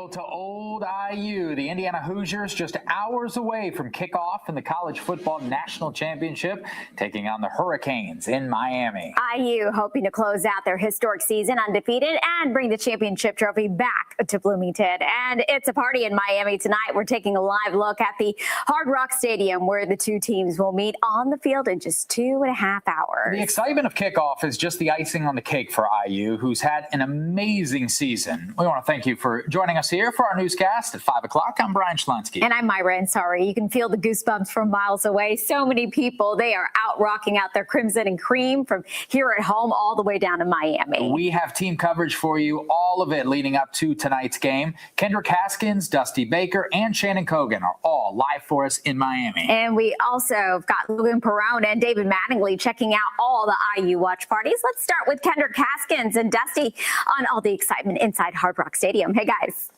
to old IU. The Indiana Hoosiers just hours away from kickoff in the College Football National Championship, taking on the Hurricanes in Miami. IU hoping to close out their historic season undefeated and bring the championship trophy back to Bloomington. And it's a party in Miami tonight. We're taking a live look at the Hard Rock Stadium, where the two teams will meet on the field in just 2.5 hours. The excitement of kickoff is just the icing on the cake for IU, who's had an amazing season. We want to thank you for joining us here for our newscast at 5 o'clock. I'm Brian Schlensky. And I'm Myra Ansari. You can feel the goosebumps from miles away. So many people, they are out rocking out their crimson and cream from here at home all the way down to Miami. We have team coverage for you, all of it leading up to tonight's game. Kendrick Haskins, Dusty Baker, and Shannon Cogan are all live for us in Miami. And we also have got Logan Perone and David Mattingly checking out all the IU watch parties. Let's start with Kendrick Haskins and Dusty on all the excitement inside Hard Rock Stadium. Hey, guys.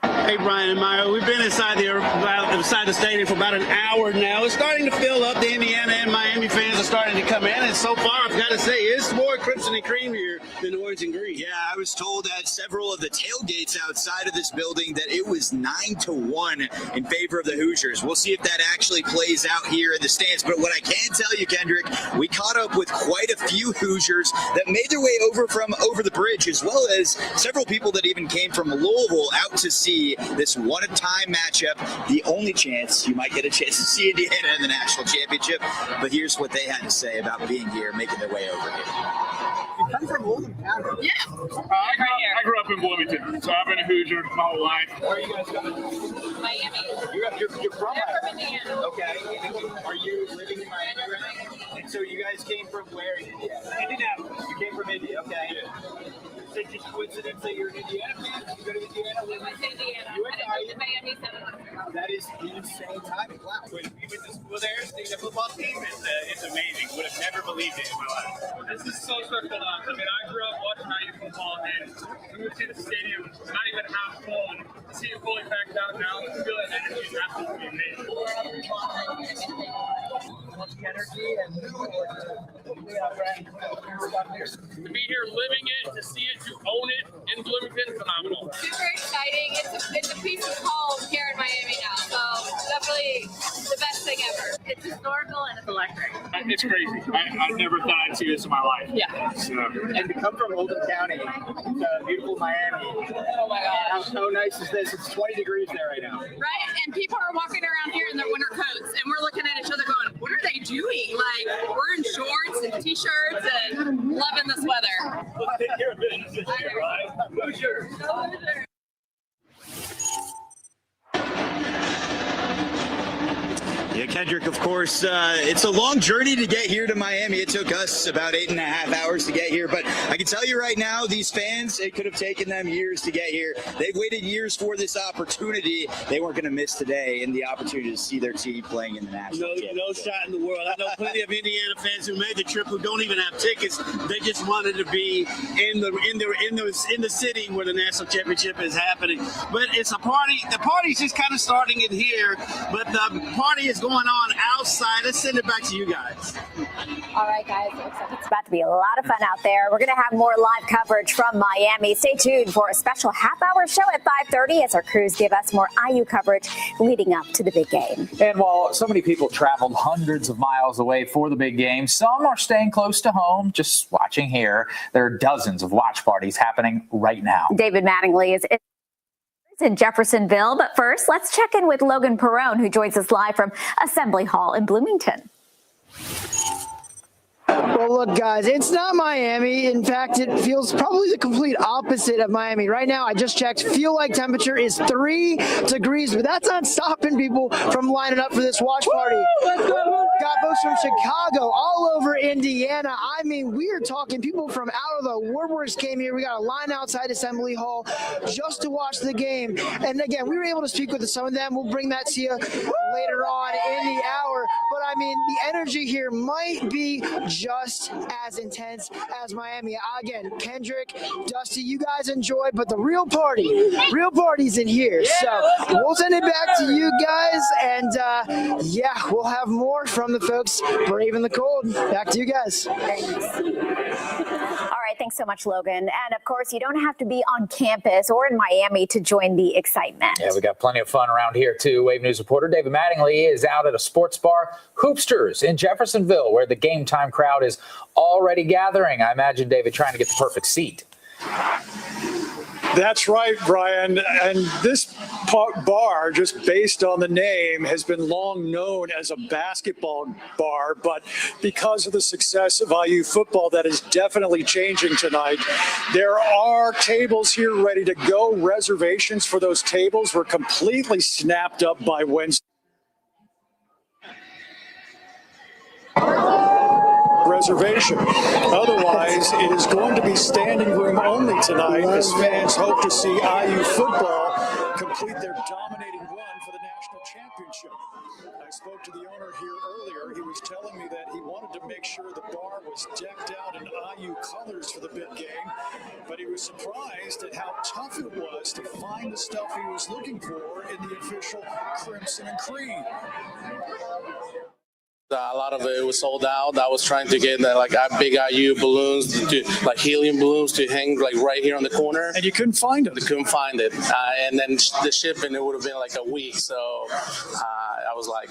Hey, Brian and Myra, we've been inside the stadium for about an hour now. It's starting to fill up. The Indiana and Miami fans are starting to come in, and so far, I've got to say, it's more crimson and cream here than orange and green. Yeah, I was told at several of the tailgates outside of this building that it was 9-1 in favor of the Hoosiers. We'll see if that actually plays out here in the stands. But what I can tell you, Kendrick, we caught up with quite a few Hoosiers that made their way over from over the bridge, as well as several people that even came from Louisville out to see this one-time matchup, the only chance you might get a chance to see Indiana in the national championship. But here's what they had to say about being here, making their way over here. You come from Oldham County? Yeah. I grew up in Bloomington, so I've been a Hoosier my whole life. Where are you guys coming from? Miami. You're from I'm from Indiana. Okay. Are you living in Miami right now? And so you guys came from where in Indiana? Indianapolis. You came from India, okay. Yeah. Is it just coincidence that you're an Indiana fan? You go to Indiana? I went to Indiana. You went to I went to Miami 7 months ago. That is insane timing. Wow. We went to school there, the football team. It's amazing. Would have never believed it in my life. This is so special to us. I mean, I grew up watching IU football, and we would see the stadium not even half full, and to see it fully packed out now, the feel that energy is absolutely amazing. Energy and To be here living it, to see it, to own it in Bloomington, phenomenal. Super exciting. It's a piece of home here in Miami now, so definitely the best thing ever. It's historical and it's electric. It's crazy. I never thought I'd see this in my life. Yeah. So, and to come from Oldham County to beautiful Miami. Oh my gosh. How nice is this? It's 20 degrees there right now. Right? And people are walking around here in their winter coats, and we're looking at each other going, what are they doing? Like, we're in shorts and t-shirts and loving this weather. let's take care of business this year, right? Hoosiers. Yeah, Kendrick, of course, it's a long journey to get here to Miami. It took us about 8.5 hours to get here, but I can tell you right now, these fans, it could have taken them years to get here. They've waited years for this opportunity. They weren't going to miss today and the opportunity to see their team playing in the national championship. No shot in the world. I know plenty of Indiana fans who made the trip who don't even have tickets. They just wanted to be in the city where the national championship is happening. But it's a party. The party's just kind of starting in here, but the party is going on outside. Let's send it back to you guys. All right, guys, it looks like it's about to be a lot of fun out there. We're going to have more live coverage from Miami. Stay tuned for a special half-hour show at 5:30 as our crews give us more IU coverage leading up to the big game. And while so many people traveled hundreds of miles away for the big game, some are staying close to home, just watching here. There are dozens of watch parties happening right now. David Mattingly is in Jeffersonville. But first, let's check in with Logan Perone, who joins us live from Assembly Hall in Bloomington. Well, look, guys, it's not Miami. In fact, it feels probably the complete opposite of Miami. Right now, I just checked, feel like temperature is 3 degrees, but that's not stopping people from lining up for this watch party. Got folks from Chicago, all over Indiana. I mean, we are talking people from out of the woodworks came here. We got a line outside Assembly Hall just to watch the game. And again, we were able to speak with some of them. We'll bring that to you later on in the hour. But I mean, the energy here might be just as intense as Miami. Again, Kendrick, Dusty, you guys enjoy, but the real party's in here. So we'll send it back to you guys, and yeah, we'll have more from the folks braving the cold. Back to you guys. All right, thanks. Thanks so much, Logan. And of course, you don't have to be on campus or in Miami to join the excitement. Yeah, we got plenty of fun around here, too. Wave News reporter David Mattingly is out at a sports bar, Hoopsters in Jeffersonville, where the Game Time crowd is already gathering. I imagine, David, trying to get the perfect seat. That's right, Brian. And this bar, just based on the name, has been long known as a basketball bar. But because of the success of IU football, that is definitely changing tonight. There are tables here ready to go. Reservations for those tables were completely snapped up by Wednesday. Reservation. Otherwise, it is going to be standing room only tonight as fans hope to see IU football complete their dominating run for the national championship. I spoke to the owner here earlier. He was telling me that he wanted to make sure the bar was decked out in IU colors for the big game, but he was surprised at how tough it was to find the stuff he was looking for in the official crimson and cream. A lot of it was sold out. I was trying to get big IU balloons, like helium balloons, to hang like right here on the corner. And you couldn't find them. I couldn't find it, and then the shipping, it would have been like a week. So I was like,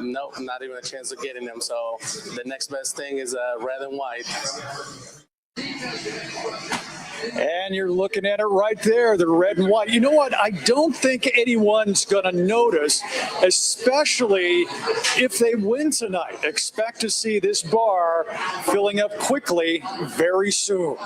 nope, not even a chance of getting them. So the next best thing is red and white. And you're looking at it right there, the red and white. You know what? I don't think anyone's going to notice, especially if they win tonight. Expect to see this bar filling up quickly very soon.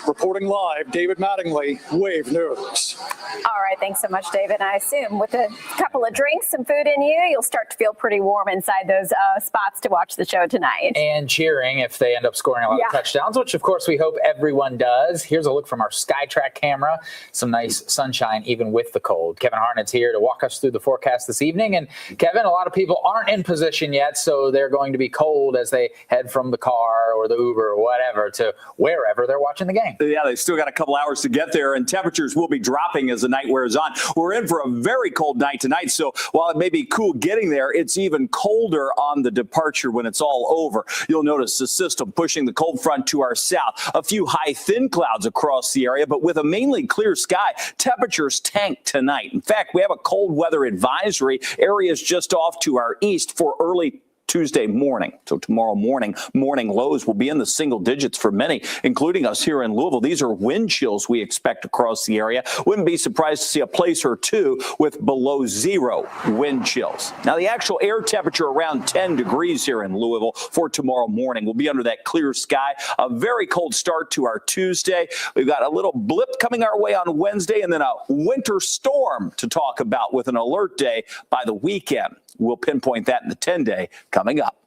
Reporting live, David Mattingly, Wave News. All right, thanks so much, David. I assume with a couple of drinks, some food in you, you'll start to feel pretty warm inside those spots to watch the show tonight. And cheering if they end up scoring a lot of touchdowns, which, of course, we hope everyone does. Here's a look from our SkyTrack camera. Some nice sunshine, even with the cold. Kevin Hartnett's here to walk us through the forecast this evening. And, Kevin, a lot of people aren't in position yet, so they're going to be cold as they head from the car or the Uber or whatever to wherever they're watching the game. Yeah, they still got a couple hours to get there, and temperatures will be dropping as the night wears on. We're in for a very cold night tonight, so while it may be cool getting there, it's even colder on the departure when it's all over. You'll notice the system pushing the cold front to our south. A few high, thin clouds across the area, but with a mainly clear sky, temperatures tank tonight. In fact, we have a cold weather advisory. Areas just off to our east for early Tuesday morning. So tomorrow morning lows will be in the single digits for many, including us here in Louisville. These are wind chills we expect across the area. Wouldn't be surprised to see a place or two with below zero wind chills. Now, the actual air temperature around 10 degrees here in Louisville for tomorrow morning. We'll be under that clear sky. A very cold start to our Tuesday. We've got a little blip coming our way on Wednesday and then a winter storm to talk about with an alert day by the weekend. We'll pinpoint that in the 10-day coming up.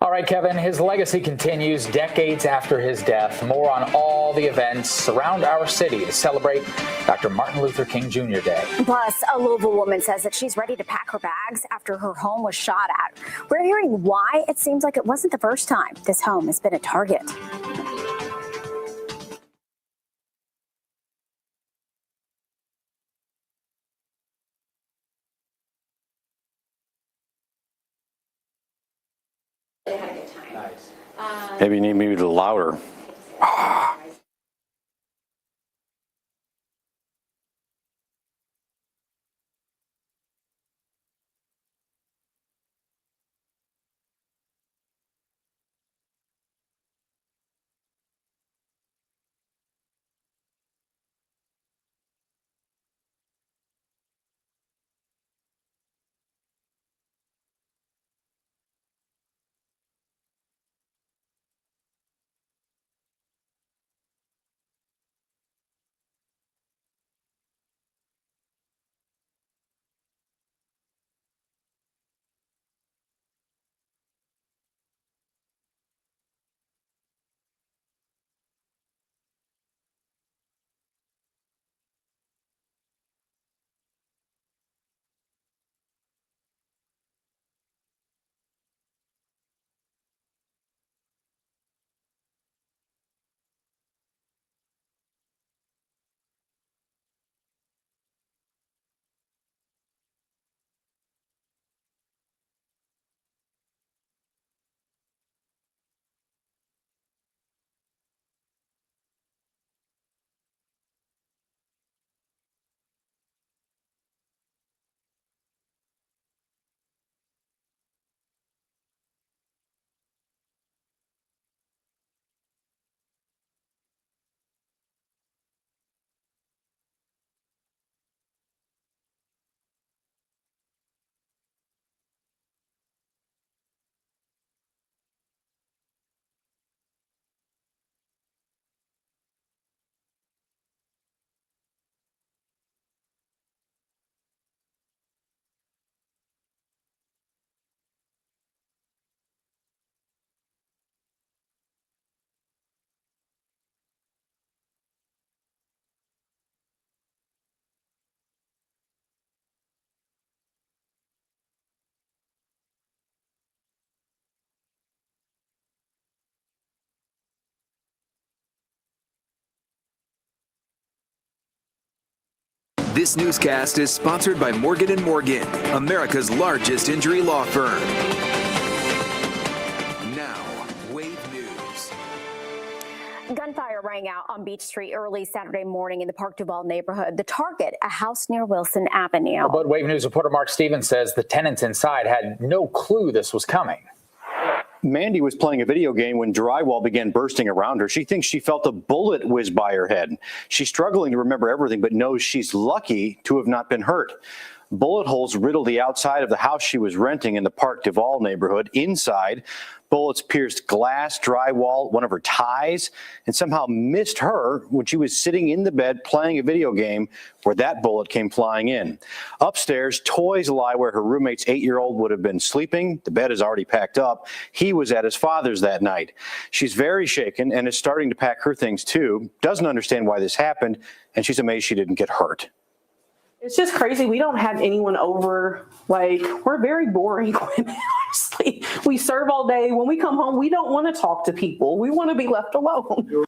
All right, Kevin, his legacy continues decades after his death. More on all the events around our city to celebrate Dr. Martin Luther King Jr. Day. Plus, a Louisville woman says that she's ready to pack her bags after her home was shot at. We're hearing why it seems like it wasn't the first time this home has been a target. They had a good time. Nice. Maybe you need me to louder. This newscast is sponsored by Morgan & Morgan, America's largest injury law firm. Now, Wave News. Gunfire rang out on Beach Street early Saturday morning in the Park Duval neighborhood. The target, a house near Wilson Avenue. But Wave News reporter Mark Stevens says the tenants inside had no clue this was coming. Mandy was playing a video game when drywall began bursting around her. She thinks she felt a bullet whiz by her head. She's struggling to remember everything, but knows she's lucky to have not been hurt. Bullet holes riddled the outside of the house she was renting in the Park Duval neighborhood. Inside, bullets pierced glass, drywall, one of her ties, and somehow missed her when she was sitting in the bed playing a video game where that bullet came flying in. Upstairs, toys lie where her roommate's 8-year-old would have been sleeping. The bed is already packed up. He was at his father's that night. She's very shaken and is starting to pack her things too. Doesn't understand why this happened, and she's amazed she didn't get hurt. It's just crazy. We don't have anyone over. Like, we're very boring women, honestly. We serve all day. When we come home, we don't want to talk to people. We want to be left alone.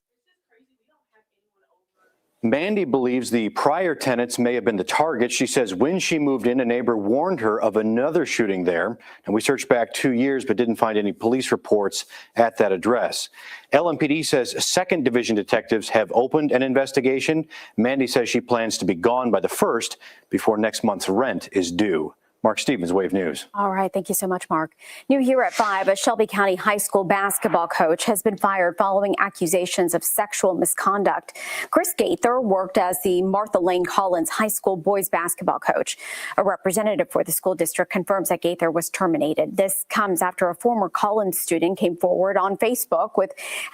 Mandy believes the prior tenants may have been the target. She says when she moved in, a neighbor warned her of another shooting there. And we searched back 2 years, but didn't find any police reports at that address. LMPD says 2nd Division detectives have opened an investigation. Mandy says she plans to be gone by the 1st before next month's rent is due. Mark Stevens, Wave News. All right. Thank you so much, Mark. New here at 5, a Shelby County High School basketball coach has been fired following accusations of sexual misconduct. Chris Gaither worked as the Martha Lane Collins High School boys basketball coach. A representative for the school district confirms that Gaither was terminated. This comes after a former Collins student came forward on Facebook with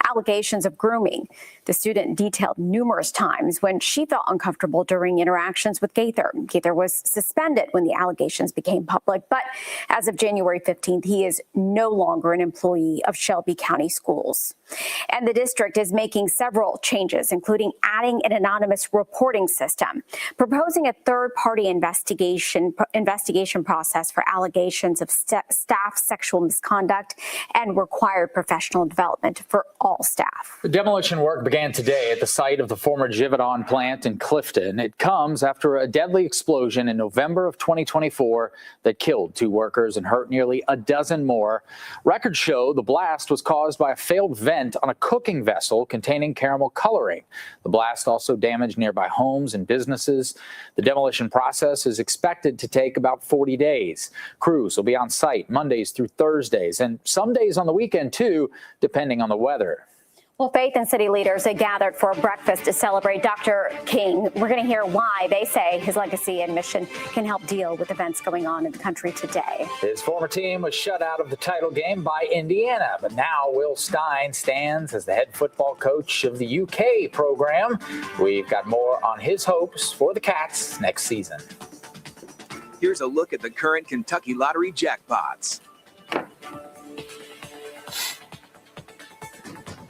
allegations of grooming. The student detailed numerous times when she felt uncomfortable during interactions with Gaither. Gaither was suspended when the allegations became public, but as of January 15th, he is no longer an employee of Shelby County Schools. And the district is making several changes, including adding an anonymous reporting system, proposing a third-party investigation process for allegations of staff sexual misconduct, and required professional development for all staff. The demolition work began today at the site of the former Givaudan plant in Clifton. It comes after a deadly explosion in November of 2024 that killed 2 workers and hurt nearly a dozen more. Records show the blast was caused by a failed vent on a cooking vessel containing caramel coloring. The blast also damaged nearby homes and businesses. The demolition process is expected to take about 40 days. Crews will be on site Mondays through Thursdays and some days on the weekend too, depending on the weather. Well, faith and city leaders have gathered for a breakfast to celebrate Dr. King. We're going to hear why they say his legacy and mission can help deal with events going on in the country today. His former team was shut out of the title game by Indiana, but now Will Stein stands as the head football coach of the UK program. We've got more on his hopes for the Cats next season. Here's a look at the current Kentucky Lottery jackpots.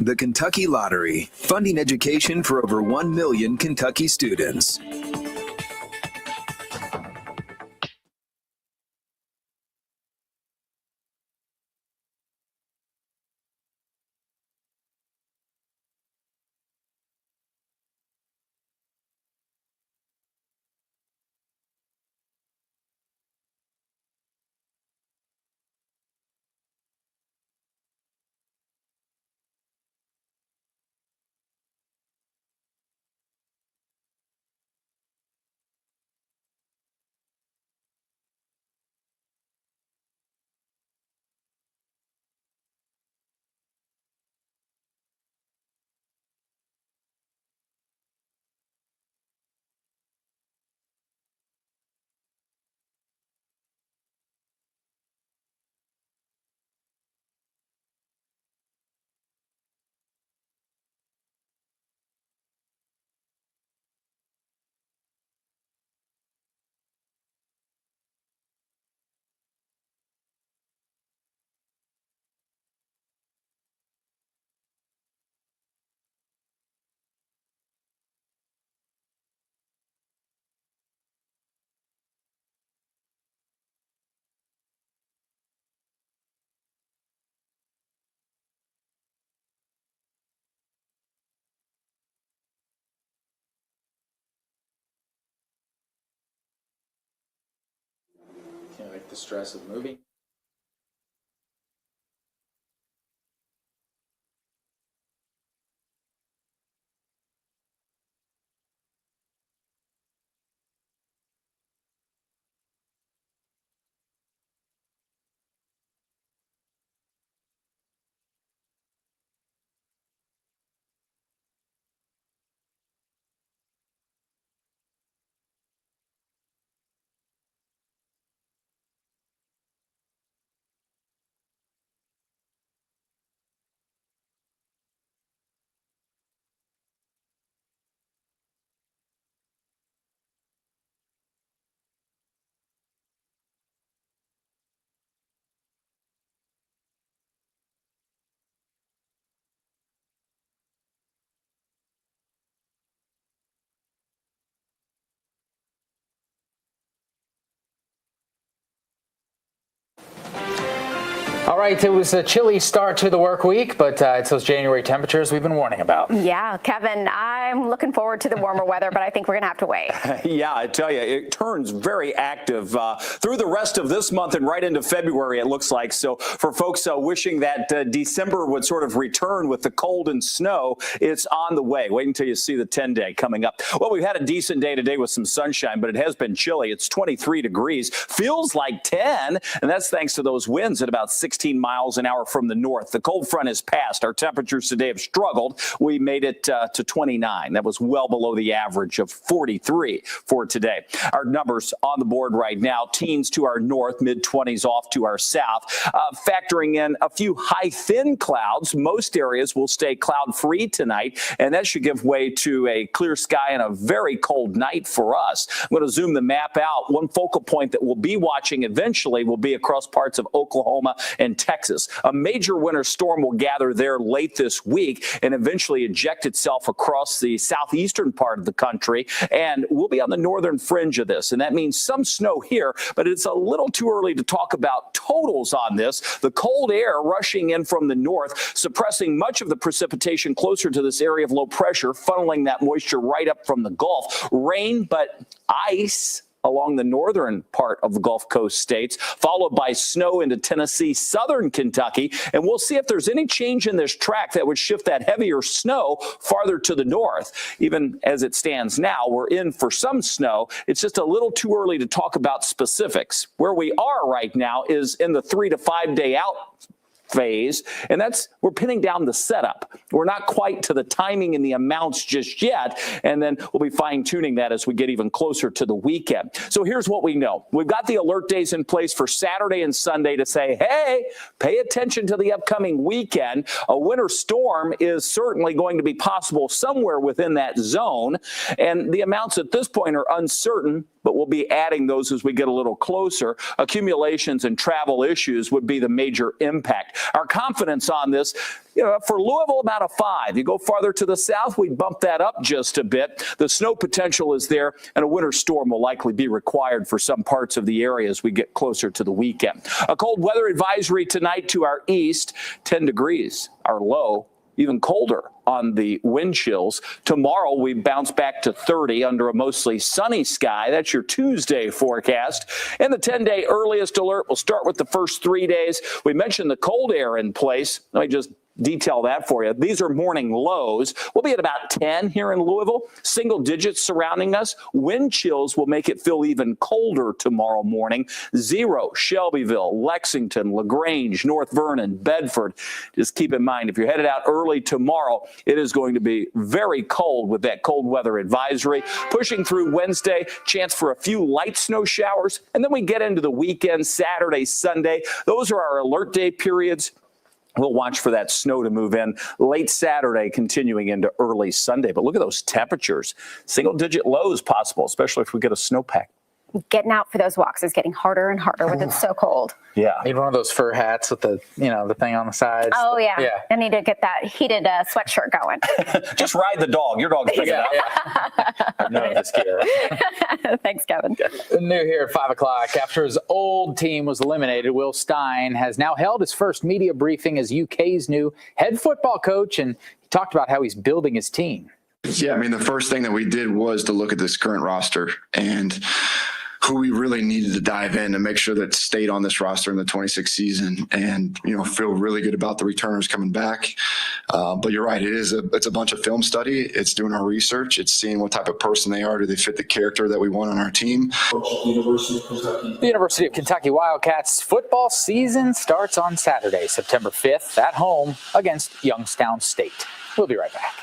The Kentucky Lottery, funding education for over 1 million Kentucky students. the stress of moving. All right, it was a chilly start to the work week, but it's those January temperatures we've been warning about. Yeah, Kevin, I'm looking forward to the warmer weather, but I think we're going to have to wait. Yeah, I tell you, it turns very active through the rest of this month and right into February, it looks like. So for folks wishing that December would sort of return with the cold and snow, it's on the way. Wait until you see the 10-day coming up. Well, we've had a decent day today with some sunshine, but it has been chilly. It's 23 degrees, feels like 10, and that's thanks to those winds at about 16 miles an hour from the north. The cold front is past. Our temperatures today have struggled. We made it to 29. That was well below the average of 43 for today. Our numbers on the board right now, teens to our north, mid-20s off to our south. Factoring in a few high, thin clouds, most areas will stay cloud-free tonight, and that should give way to a clear sky and a very cold night for us. I'm going to zoom the map out. One focal point that we'll be watching eventually will be across parts of Oklahoma and Texas. A major winter storm will gather there late this week and eventually eject itself across the southeastern part of the country, and we'll be on the northern fringe of this, and that means some snow here, but it's a little too early to talk about totals on this. The cold air rushing in from the north, suppressing much of the precipitation closer to this area of low pressure, funneling that moisture right up from the Gulf. Rain, but ice along the northern part of the Gulf Coast states, followed by snow into Tennessee, southern Kentucky. And we'll see if there's any change in this track that would shift that heavier snow farther to the north. Even as it stands now, we're in for some snow. It's just a little too early to talk about specifics. Where we are right now is in the 3 to 5 day out phase, and we're pinning down the setup. We're not quite to the timing and the amounts just yet, and then we'll be fine-tuning that as we get even closer to the weekend. So here's what we know. We've got the alert days in place for Saturday and Sunday to say, hey, pay attention to the upcoming weekend. A winter storm is certainly going to be possible somewhere within that zone, and the amounts at this point are uncertain, but we'll be adding those as we get a little closer. Accumulations and travel issues would be the major impact. Our confidence on this, for Louisville, about a 5. You go farther to the south, we bump that up just a bit. The snow potential is there, and a winter storm will likely be required for some parts of the area as we get closer to the weekend. A cold weather advisory tonight to our east, 10 degrees, our low. Even colder on the wind chills. Tomorrow, we bounce back to 30 under a mostly sunny sky. That's your Tuesday forecast. And the 10-day earliest alert will start with the first 3 days. We mentioned the cold air in place. Let me just detail that for you. These are morning lows. We'll be at about 10 here in Louisville, single digits surrounding us. Wind chills will make it feel even colder tomorrow morning. 0, Shelbyville, Lexington, LaGrange, North Vernon, Bedford. Just keep in mind, if you're headed out early tomorrow, it is going to be very cold with that cold weather advisory. Pushing through Wednesday, chance for a few light snow showers, and then we get into the weekend, Saturday, Sunday. Those are our alert day periods. We'll watch for that snow to move in late Saturday, continuing into early Sunday. But look at those temperatures. Single-digit lows possible, especially if we get a snowpack. Getting out for those walks is getting harder and harder when it's so cold. Yeah. Need one of those fur hats with the, the thing on the sides. Oh, yeah. I need to get that heated sweatshirt going. Just ride the dog. Your dog's big enough. No, just kidding. Thanks, Kevin. New here at 5 o'clock. After his old team was eliminated, Will Stein has now held his first media briefing as UK's new head football coach, and he talked about how he's building his team. Yeah, the first thing that we did was to look at this current roster, and who we really needed to dive in and make sure that stayed on this roster in the 26th season, and feel really good about the returners coming back. But you're right, it's a bunch of film study. It's doing our research. It's seeing what type of person they are. Do they fit the character that we want on our team? The University of Kentucky Wildcats football season starts on Saturday, September 5th at home against Youngstown State. We'll be right back.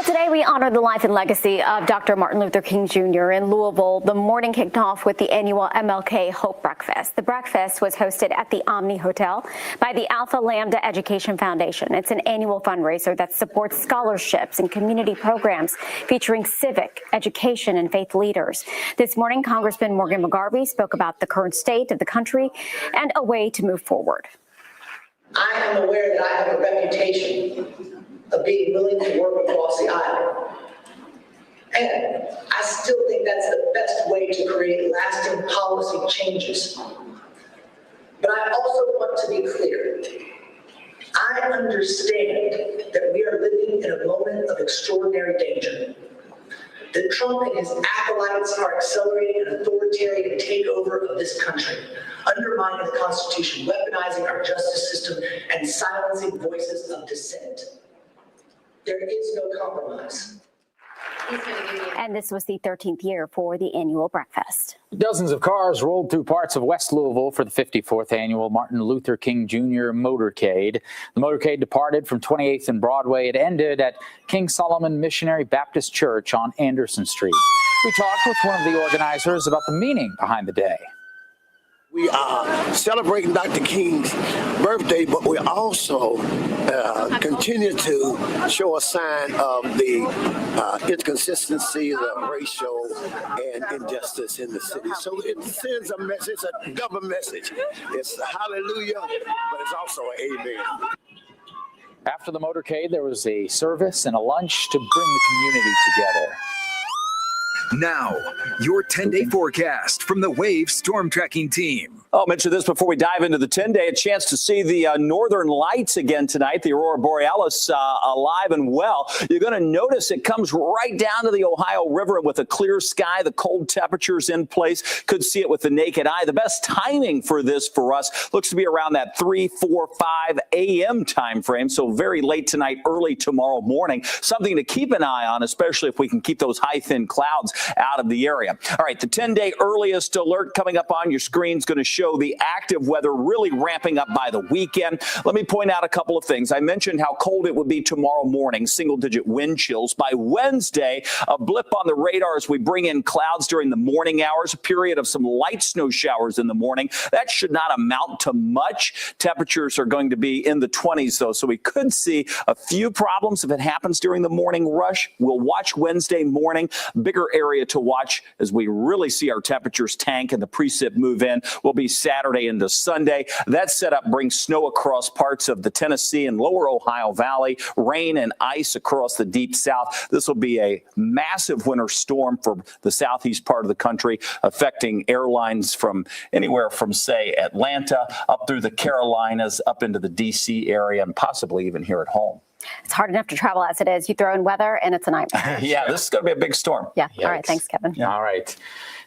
Today, we honor the life and legacy of Dr. Martin Luther King Jr. in Louisville. The morning kicked off with the annual MLK Hope Breakfast. The breakfast was hosted at the Omni Hotel by the Alpha Lambda Education Foundation. It's an annual fundraiser that supports scholarships and community programs featuring civic, education, and faith leaders. This morning, Congressman Morgan McGarvey spoke about the current state of the country and a way to move forward. I am aware that I have a reputation of being willing to work across the aisle. And I still think that's the best way to create lasting policy changes. But I also want to be clear. I understand that we are living in a moment of extraordinary danger. That Trump and his acolytes are accelerating an authoritarian takeover of this country, undermining the Constitution, weaponizing our justice system, and silencing voices of dissent. There is no compromise. And this was the 13th year for the annual breakfast. Dozens of cars rolled through parts of West Louisville for the 54th annual Martin Luther King Jr. motorcade. The motorcade departed from 28th and Broadway. It ended at King Solomon Missionary Baptist Church on Anderson Street. We talked with one of the organizers about the meaning behind the day. We are celebrating Dr. King's birthday, but we also continue to show a sign of the inconsistencies of racial and injustice in the city. So it sends a message, it's a double message. It's a hallelujah, but it's also an amen. After the motorcade, there was a service and a lunch to bring the community together. Now, your 10-day forecast from the Wave Storm Tracking Team. I'll mention this before we dive into the 10-day. A chance to see the northern lights again tonight, the Aurora Borealis alive and well. You're going to notice it comes right down to the Ohio River with a clear sky, the cold temperatures in place. Could see it with the naked eye. The best timing for this for us looks to be around that 3, 4, 5 a.m. time frame. So very late tonight, early tomorrow morning. Something to keep an eye on, especially if we can keep those high, thin clouds out of the area. All right, the 10-day earliest alert coming up on your screen is going to show the active weather really ramping up by the weekend. Let me point out a couple of things. I mentioned how cold it would be tomorrow morning, single-digit wind chills. By Wednesday, a blip on the radar as we bring in clouds during the morning hours, a period of some light snow showers in the morning. That should not amount to much. Temperatures are going to be in the 20s, though, so we could see a few problems if it happens during the morning rush. We'll watch Wednesday morning. Bigger area to watch as we really see our temperatures tank and the precip move in will be Saturday into Sunday. That setup brings snow across parts of the Tennessee and lower Ohio Valley, rain and ice across the deep south. This will be a massive winter storm for the southeast part of the country, affecting airlines from anywhere from, say, Atlanta up through the Carolinas, up into the D.C. area, and possibly even here at home. It's hard enough to travel as it is. You throw in weather and it's a nightmare. Yeah, this is going to be a big storm. Yeah. Yikes. All right. Thanks, Kevin. All right.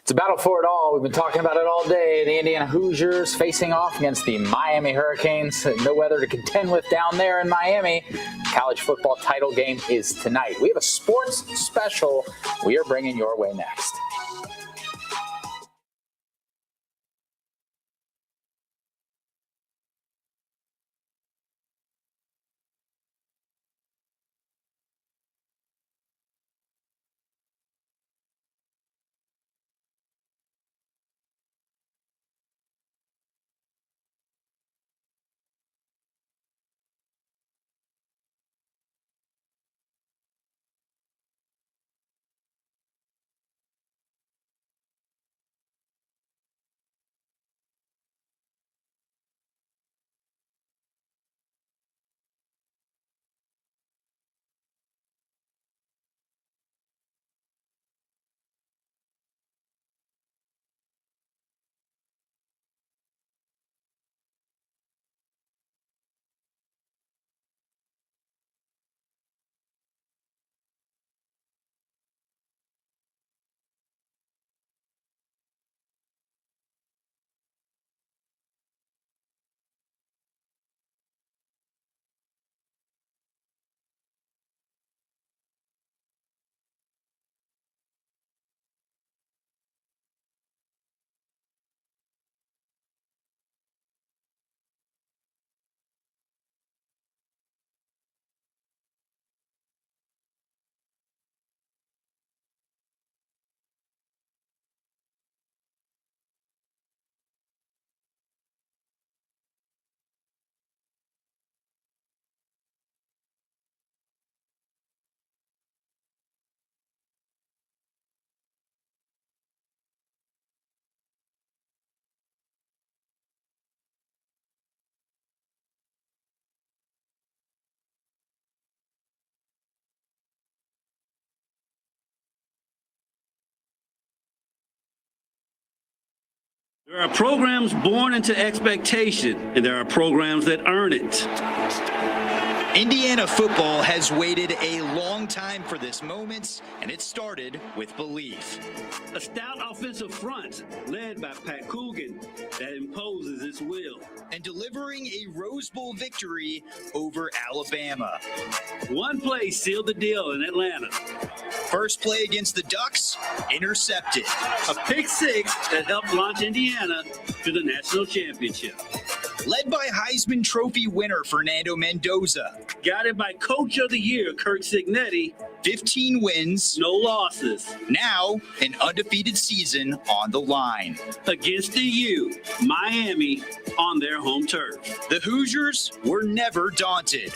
It's a battle for it all. We've been talking about it all day. The Indiana Hoosiers facing off against the Miami Hurricanes. No weather to contend with down there in Miami. College football title game is tonight. We have a sports special we are bringing your way next. There are programs born into expectation, and there are programs that earn it. Indiana football has waited a long time for this moment, and it started with belief. A stout offensive front led by Pat Coogan that imposes its will. And delivering a Rose Bowl victory over Alabama. One play sealed the deal in Atlanta. First play against the Ducks, intercepted. A pick six that helped launch Indiana to the national championship. Led by Heisman Trophy winner Fernando Mendoza. Guided by Coach of the Year Kirk Cignetti. 15 wins. No losses. Now, an undefeated season on the line. Against the U, Miami, on their home turf. The Hoosiers were never daunted.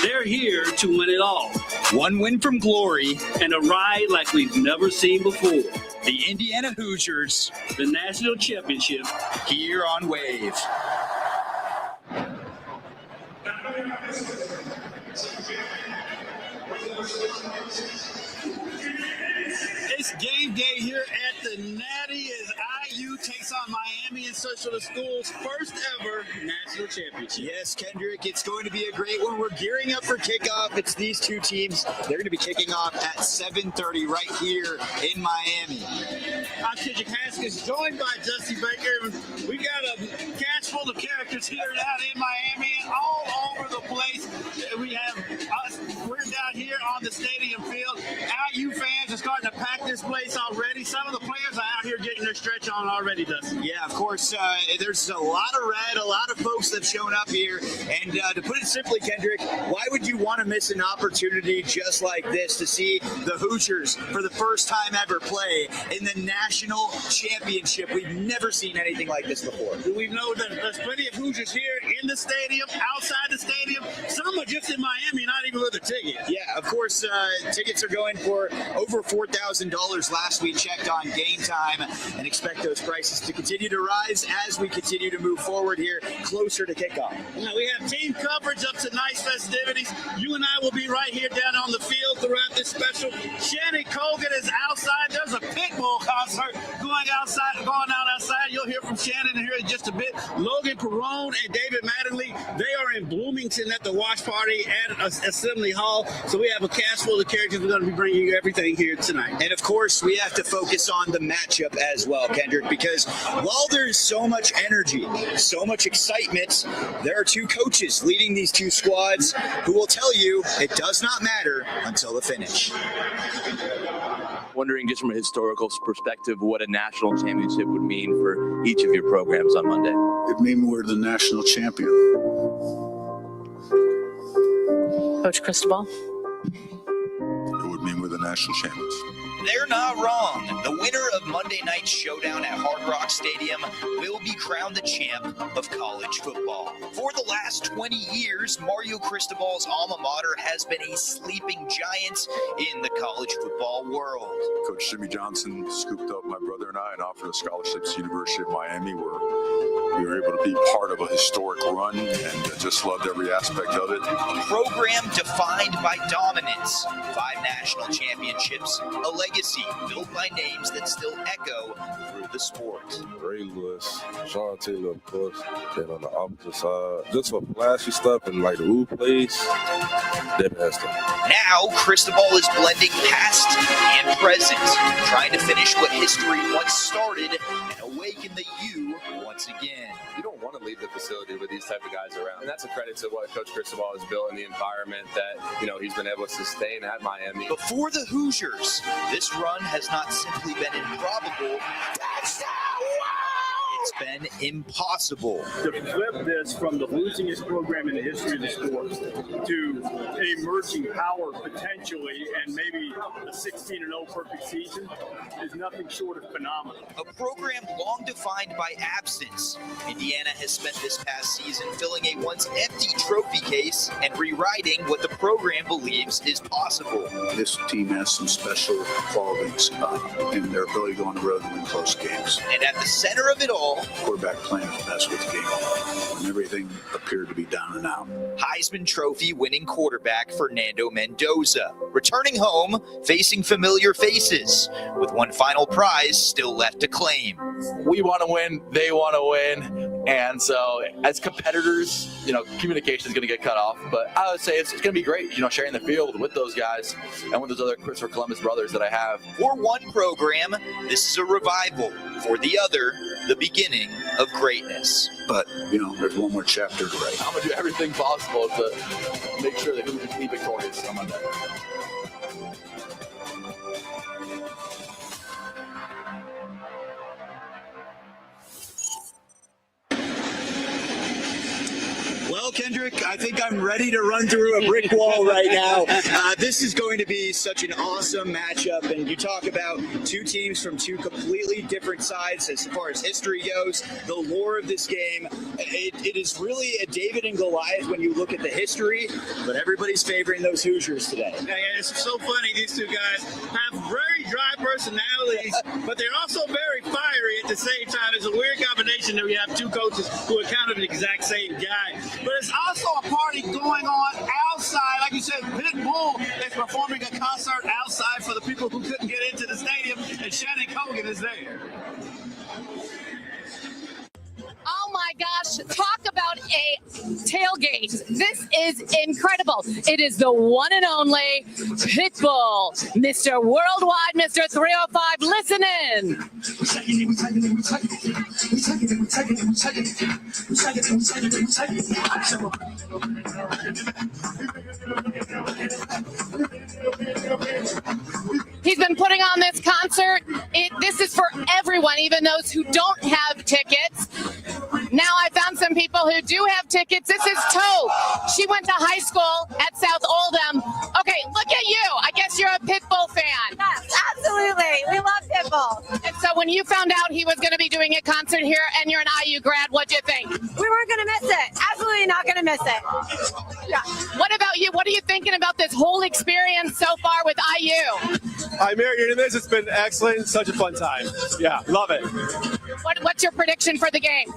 They're here to win it all. One win from glory. And a ride like we've never seen before. The Indiana Hoosiers. The national championship. Here on Wave. A nice game day here at the Natty as IU takes on Miami in search for the school's first ever national championship. Yes, Kendrick, it's going to be a great one. We're gearing up for kickoff. It's these two teams. They're going to be kicking off at 7:30 right here in Miami. I'm Kendrick Haskins, joined by Dusty Baker. We got a cast full of characters here out in Miami and all over the place. We have us. We're down here on the stadium field. IU fans are starting to pack this place already. Some of the players are out here getting their stretch on already, Dusty. Yeah, of course. There's a lot of red, a lot of folks that have shown up here. And to put it simply, Kendrick, why would you want to miss an opportunity just like this to see the Hoosiers for the first time ever play in the national championship? We've never seen anything like this before. We know that there's plenty of Hoosiers here in the stadium, outside the stadium. Some are just in Miami, not even with a ticket. Yeah, of course, tickets are going for over $4,000 last we checked on Game Time, and expect those prices to continue to rise as we continue to move forward here closer to kickoff. Now, we have team coverage of tonight's festivities. You and I will be right here down on the field throughout this special. Shannon Colgan is outside. There's a Pitbull concert going on outside. You'll hear from Shannon here in just a bit. Logan Perone and David Mattingly, they are in Bloomington at the watch party at Assembly Hall. So we have a cast full of characters. We're going to be bringing you everything here tonight. And of course, we have to focus on the matchup as well, Kendrick, because while there's so much energy, so much excitement, there are two coaches leading these two squads who will tell you it does not matter until the finish. Wondering just from a historical perspective what a national championship would mean for each of your programs on Monday. It means we're the national champion. Coach Cristobal. It would mean we're the national champions. They're not wrong. The winner of Monday night's showdown at Hard Rock Stadium will be crowned the champ of college football. For the last 20 years, Mario Cristobal's alma mater has been a sleeping giant in the college football world. Coach Jimmy Johnson scooped up my brother and I and offered a scholarship to the University of Miami, where we were able to be part of a historic run and just loved every aspect of it. A program defined by dominance, 5 national championships, a legacy built by names that still echo through the sport. Ray Lewis, Sean Taylor, of course, and on the opposite side, just for flashy stuff and like the Ooh plays, Devin Hester. Now, Cristobal is blending past and present, trying to finish what history once started and awaken the U once again. You don't want to leave the facility with these type of guys around. And that's a credit to what Coach Cristobal has built in the environment that, he's been able to sustain at Miami. But for the Hoosiers, this run has not simply been improbable. It's been impossible. To flip this from the losingest program in the history of the sport to an emerging power potentially and maybe a 16-0 perfect season is nothing short of phenomenal. A program long defined by absence, Indiana has spent this past season filling a once empty trophy case and rewriting what the program believes is possible. This team has some special qualities in their ability to go on the road and win close games. And at the center of it all, quarterback playing his best with the game, and everything appeared to be down and out. Heisman Trophy winning quarterback Fernando Mendoza, returning home, facing familiar faces, with one final prize still left to claim. We want to win, they want to win. And so as competitors, communication is going to get cut off. But I would say it's going to be great, sharing the field with those guys and with those other Christopher Columbus brothers that I have. For one program, this is a revival. For the other, the beginning of greatness. But, there's one more chapter to write. I'm going to do everything possible to make sure that Hoosiers can be victorious on Monday. Well, Kendrick, I think I'm ready to run through a brick wall right now. This is going to be such an awesome matchup, and you talk about two teams from two completely different sides as far as history goes, the lore of this game. It is really a David and Goliath when you look at the history, but everybody's favoring those Hoosiers today. It's so funny, these two guys have very dry personalities, but they're also very fiery at the same time. It's a weird combination that we have two coaches who are kind of the exact same guy. But it's also a party going on outside. Like you said, Pitbull is performing a concert outside for the people who couldn't get into the stadium. Kogan is there. Oh my gosh, talk about a tailgate. This is incredible. It is the one and only Pitbull, Mr. Worldwide, Mr. 305. Listen in. He's been putting on this concert. This is for everyone, even those who don't have tickets. Now I found some people who do have tickets. This is Tove. She went to high school at South Oldham. Okay, look at you. I guess you're a Pitbull fan. Yes, absolutely. We love Pitbull. And so when you found out he was going to be doing a concert here and you're an IU grad, what'd you think? We weren't going to miss it. Absolutely not going to miss it. Yeah. What about you? What are you thinking about this whole experience so far with IU? I'm married in this. It's been excellent. Such a fun time. Yeah, love it. What's your prediction for the game?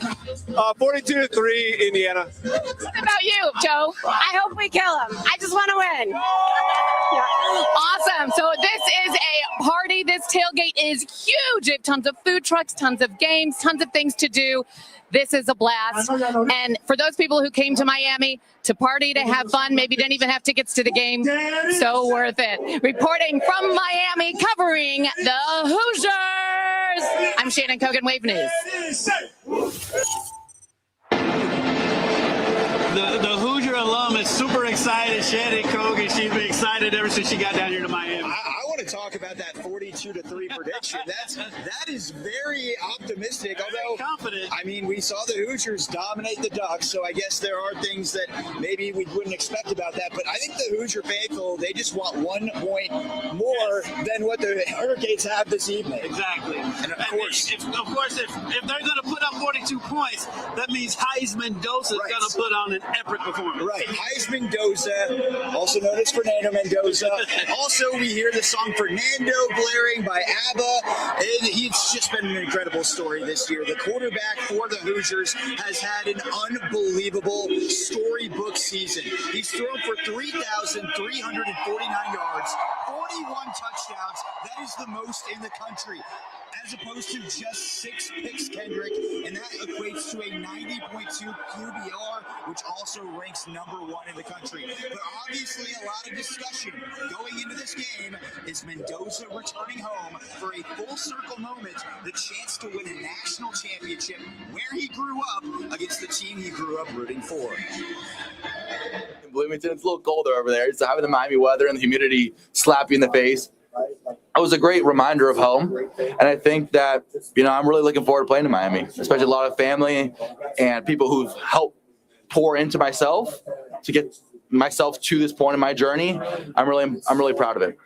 42-3 Indiana. What about you, Joe? I hope we kill him. I just want to win. Awesome. So this is a party. This tailgate is huge. They have tons of food trucks, tons of games, tons of things to do. This is a blast. And for those people who came to Miami to party, to have fun, maybe didn't even have tickets to the game, so worth it. Reporting from Miami, covering the Hoosiers, I'm Shannon Kogan, Wave News. The Hoosier alum is super excited. Shannon Kogan, she's been excited ever since she got down here to Miami. I want to talk about that 42-3 prediction. That is very optimistic. Although, confident. I mean, we saw the Hoosiers dominate the Ducks, so I guess there are things that maybe we wouldn't expect about that. But I think the Hoosier faithful, they just want 1 point more than what the Hurricanes have this evening. Exactly. And of course, if they're going to put up 42 points, that means Heisman Dosa is going to put on an epic performance. Right. Heisman Dosa, also known as Fernando Mendoza. Also, we hear the song Fernando blaring by ABBA. And it's just been an incredible story this year. The quarterback for the Hoosiers has had an unbelievable storybook season. He's thrown for 3,349 yards, 41 touchdowns. That is the most in the country, as opposed to just 6 picks, Kendrick, and that equates to a 90.2 QBR, which also ranks #1 in the country. But obviously a lot of discussion going into this game. Is Mendoza returning home for a full circle moment, the chance to win a national championship where he grew up against the team he grew up rooting for? In Bloomington, it's a little colder over there. It's having the Miami weather and the humidity slap you in the face. It was a great reminder of home, and I think that, I'm really looking forward to playing in Miami, especially a lot of family and people who've helped pour into myself to get myself to this point in my journey. I'm really proud of it.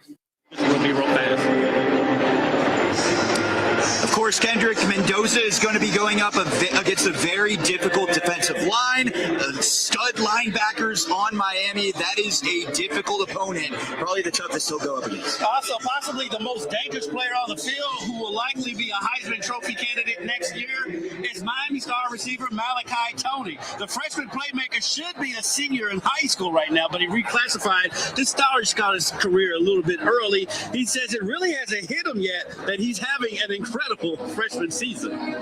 Of course, Kendrick, Mendoza is going to be going up against a very difficult defensive line. Stud linebackers on Miami. That is a difficult opponent. Probably the toughest he'll go up against. Also, possibly the most dangerous player on the field, who will likely be a Heisman Trophy candidate next year, is Miami star receiver Malachi Tony. The freshman playmaker should be a senior in high school right now, but he reclassified. This star got his career a little bit early. He says it really hasn't hit him yet that he's having an incredible freshman season.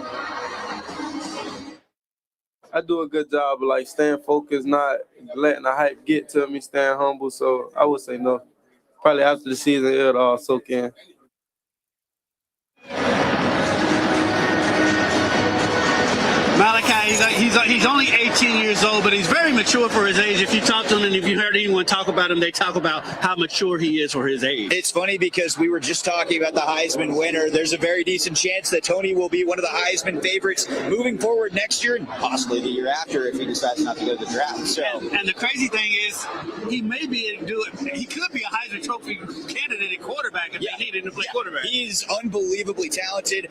I do a good job of staying focused, not letting the hype get to me, staying humble. So I would say no. Probably after the season, it'll all soak in. Malachi, he's only 18 years old, but he's very mature for his age. If you talk to him and if you heard anyone talk about him, they talk about how mature he is for his age. It's funny because we were just talking about the Heisman winner. There's a very decent chance that Tony will be one of the Heisman favorites moving forward next year and possibly the year after if he decides not to go to the draft. So, and the crazy thing is, he may be able to do it. He could be a Heisman Trophy candidate at quarterback if they needed to play quarterback. He's unbelievably talented.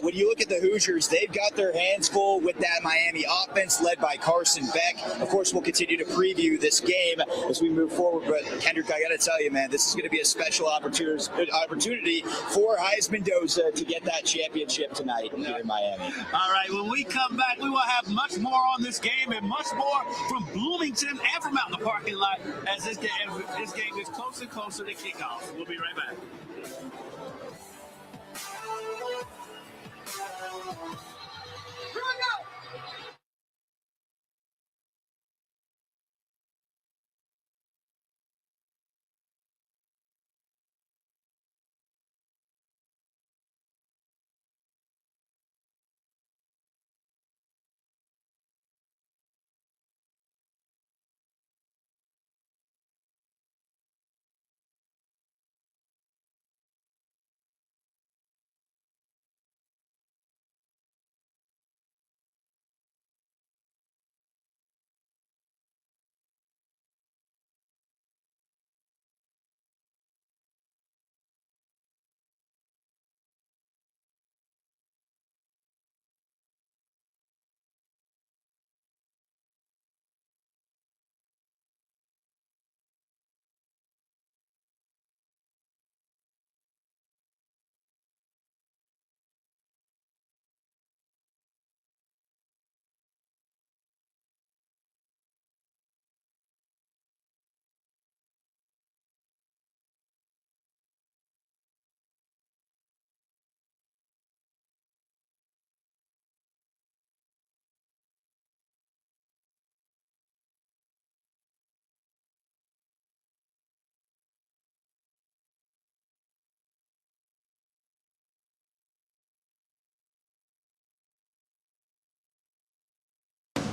When you look at the Hoosiers, they've got their hands full with that Miami offense led by Carson Beck. Of course, we'll continue to preview this game as we move forward. But Kendrick, I got to tell you, man, this is going to be a special opportunity for Heisman Dosa to get that championship tonight here in Miami. All right, when we come back, we will have much more on this game and much more from Bloomington and from out in the parking lot as this game is closer and closer to kickoff. We'll be right back.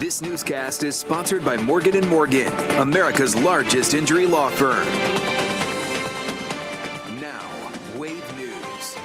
This newscast is sponsored by Morgan & Morgan, America's largest injury law firm. Now, Wave News.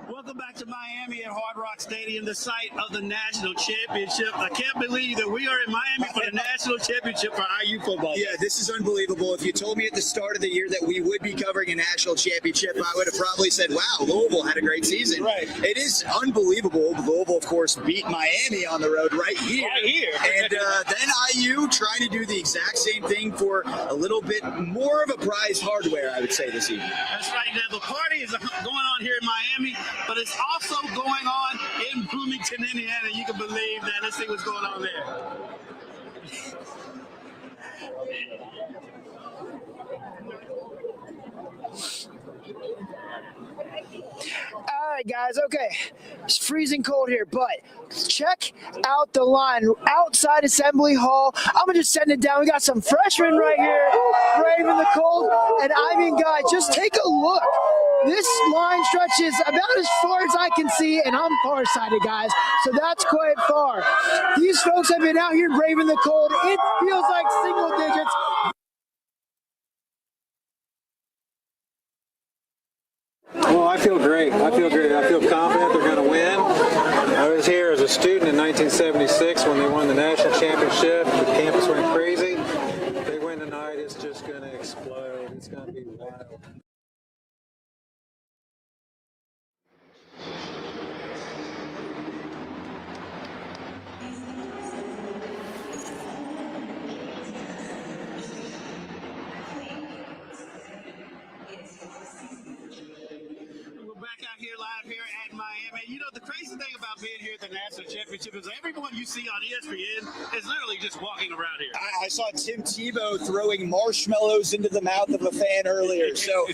Welcome back to Miami at Hard Rock Stadium, the site of the national championship. I can't believe that we are in Miami for the national championship for IU football. Yeah, this is unbelievable. If you told me at the start of the year that we would be covering a national championship, I would have probably said, wow, Louisville had a great season. Right. It is unbelievable. Louisville, of course, beat Miami on the road right here. Right here. And then IU trying to do the exact same thing for a little bit more of a prize hardware, I would say, this evening. That's right. Now, the party is going on here in Miami, but it's also going on in Bloomington, Indiana. You can believe that. Let's see what's going on there. All right, guys. Okay, it's freezing cold here, but check out the line outside Assembly Hall. I'm gonna just send it down. We got some freshmen right here, braving the cold. And I mean, guys, just take a look. This line stretches about as far as I can see, and I'm farsighted, guys, so that's quite far. These folks have been out here braving the cold. It feels like single digits. Well, I feel great. I feel great. I feel confident they're going to win. I was here as a student in 1976 when they won the national championship. The campus went crazy. If they win tonight, it's just going to explode. It's going to be wild. Out here live here at Miami. You know, the crazy thing about being here at the national championship is everyone you see on ESPN is literally just walking around here. I saw Tim Tebow throwing marshmallows into the mouth of a fan earlier. So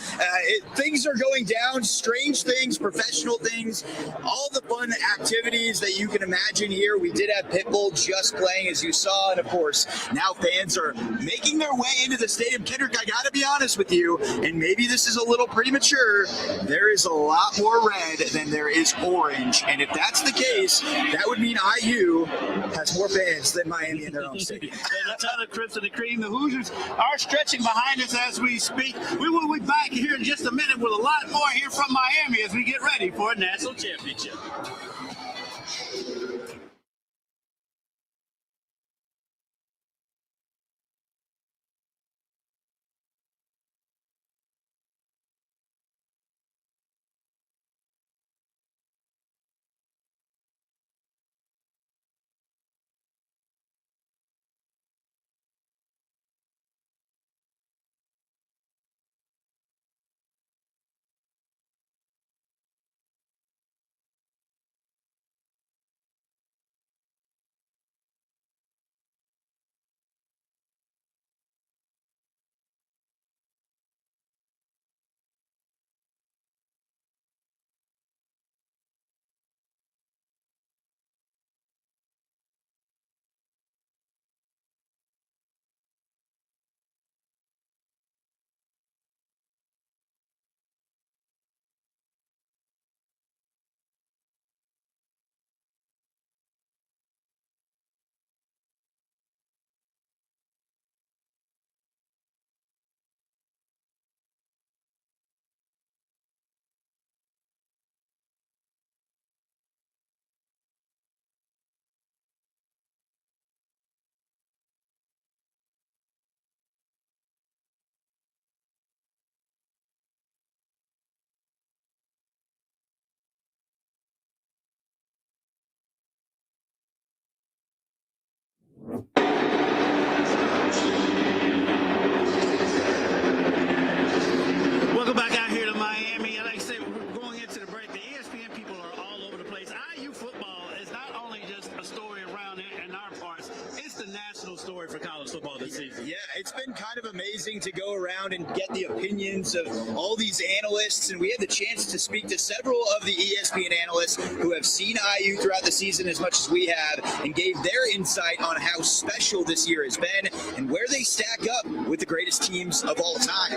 things are going down, strange things, professional things, all the fun activities that you can imagine here. We did have Pitbull just playing, as you saw, and of course, now fans are making their way into the stadium. Kendrick, I got to be honest with you, and maybe this is a little premature, there is a lot more red than there is orange, and if that's the case, that would mean IU has more fans than Miami in their own stadium. And a ton of Crimson and Cream. The Hoosiers are stretching behind us as we speak. We will be back here in just a minute with a lot more here from Miami as we get ready for a national championship. sensational story for college football this season. Yeah, it's been kind of amazing to go around and get the opinions of all these analysts, and we had the chance to speak to several of the ESPN analysts who have seen IU throughout the season as much as we have, and gave their insight on how special this year has been and where they stack up with the greatest teams of all time.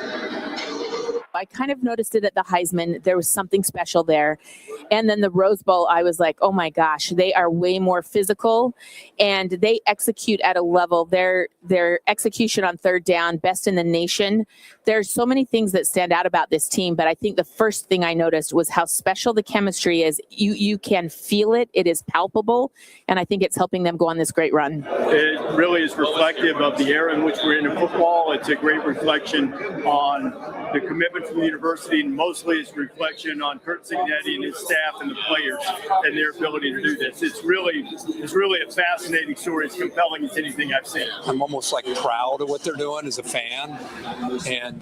I kind of noticed it at the Heisman. There was something special there. And then the Rose Bowl, I was like, oh my gosh, they are way more physical and they execute at a level. Their execution on third down, best in the nation. There's so many things that stand out about this team, but I think the first thing I noticed was how special the chemistry is. You can feel it. It is palpable. And I think it's helping them go on this great run. It really is reflective of the era in which we're in football. It's a great reflection on the commitment from the university, and mostly it's a reflection on Kurt Cignetti and his staff and the players and their ability to do this. It's really a fascinating story. It's compelling as anything I've seen. I'm almost like proud of what they're doing as a fan. And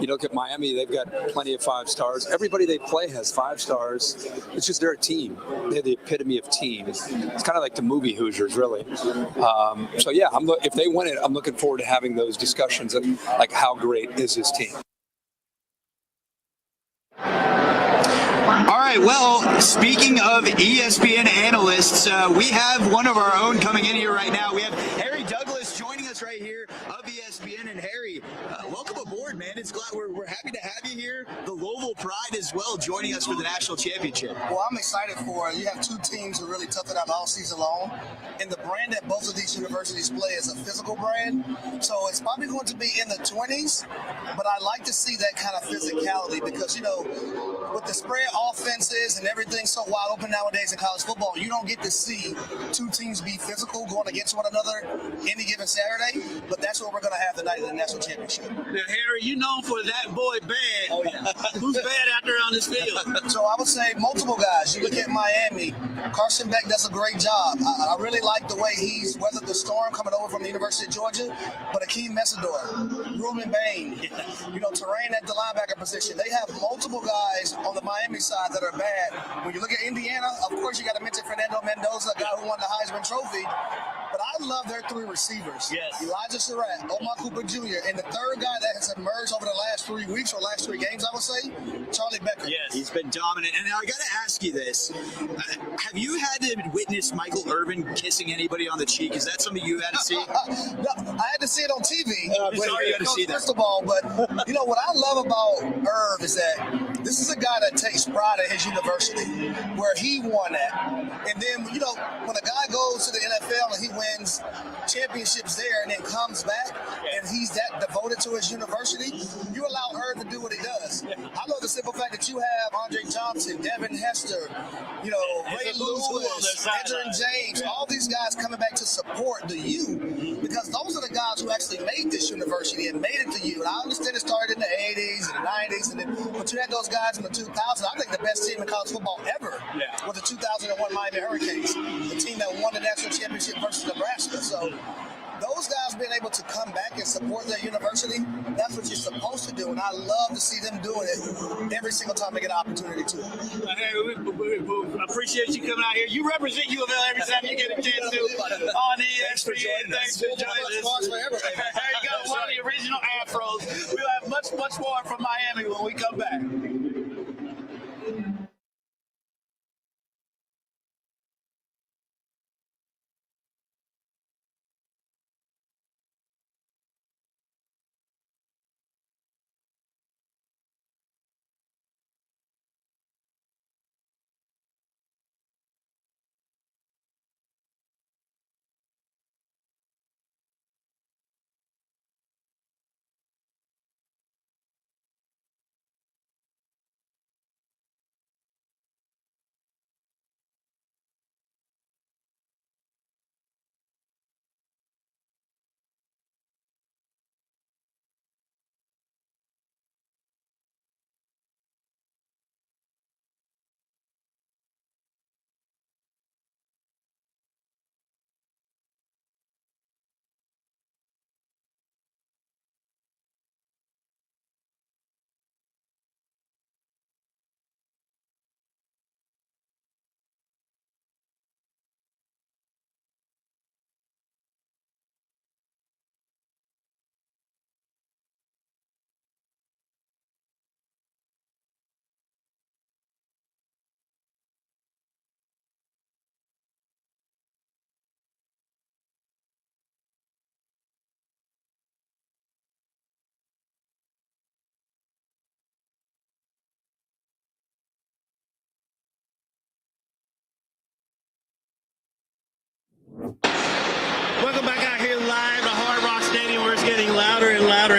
you look at Miami, they've got plenty of 5 stars. Everybody they play has 5 stars. It's just they're a team. They're the epitome of team. It's kind of like the movie Hoosiers, really. So yeah, if they win it, I'm looking forward to having those discussions of like how great is this team. All right, well, speaking of ESPN analysts, we have one of our own coming in here right now. We have Harry Douglas joining us right here of ESPN. And Harry, welcome aboard, man. It's glad we're happy to have you here. The Louisville Pride as well joining us for the national championship. Well, I'm excited for it. You have 2 teams who really toughed it out all season long. And the brand that both of these universities play is a physical brand. So it's probably going to be in the 20s, but I like to see that kind of physicality because, you know, with the spread offenses and everything so wide open nowadays in college football, you don't get to see 2 teams be physical going against one another any given Saturday, but that's what we're going to have tonight in the national championship. Now, Harry, you known for that boy bad. Oh, yeah. Who's bad out there on this field? So I would say multiple guys. You look at Miami, Carson Beck does a great job. I really like the way he's weathered the storm coming over from the University of Georgia, but Akeem Messidor, Ruben Bain, you know, Terrain at the linebacker position. They have multiple guys on the Miami side that are bad. When you look at Indiana, of course you got to mention Fernando Mendoza, a guy who won the Heisman Trophy. But I love their 3 receivers. Yes. Elijah Surratt, Omar Cooper Jr., and the third guy that has emerged over the last 3 weeks or last 3 games, I would say, Charlie Becker. Yes, he's been dominant. And now I got to ask you this. Have you had to witness Michael Irvin kissing anybody on the cheek? Is that something you had to see? No, I had to see it on TV. Sorry you had to see that. Crystal ball, but you know what I love about Irv is that this is a guy that takes pride in his university, where he won at. And then, you know, when a guy goes to the NFL and he wins championships there and then comes back and he's that devoted to his university, you allow Irv to do what he does. I love the simple fact that you have Andre Johnson, Devin Hester, you know, Ray Lewis, Edgerrin James, all these guys coming back to support the U, because those are the guys who actually made this university and made it to U. And I understand it started in the 80s and the 90s, and then, but you had those guys in the 2000s. I think the best team in college football ever was the 2001 Miami Hurricanes, the team that won the national championship versus Nebraska. So those guys being able to come back and support their university, that's what you're supposed to do. And I love to see them doing it every single time they get an opportunity to. Hey, we appreciate you coming out here. You represent U of L every time you get a chance to on ESPN. Thanks for joining us. There you go, one of the original Afros. We'll have much more from Miami when we come back.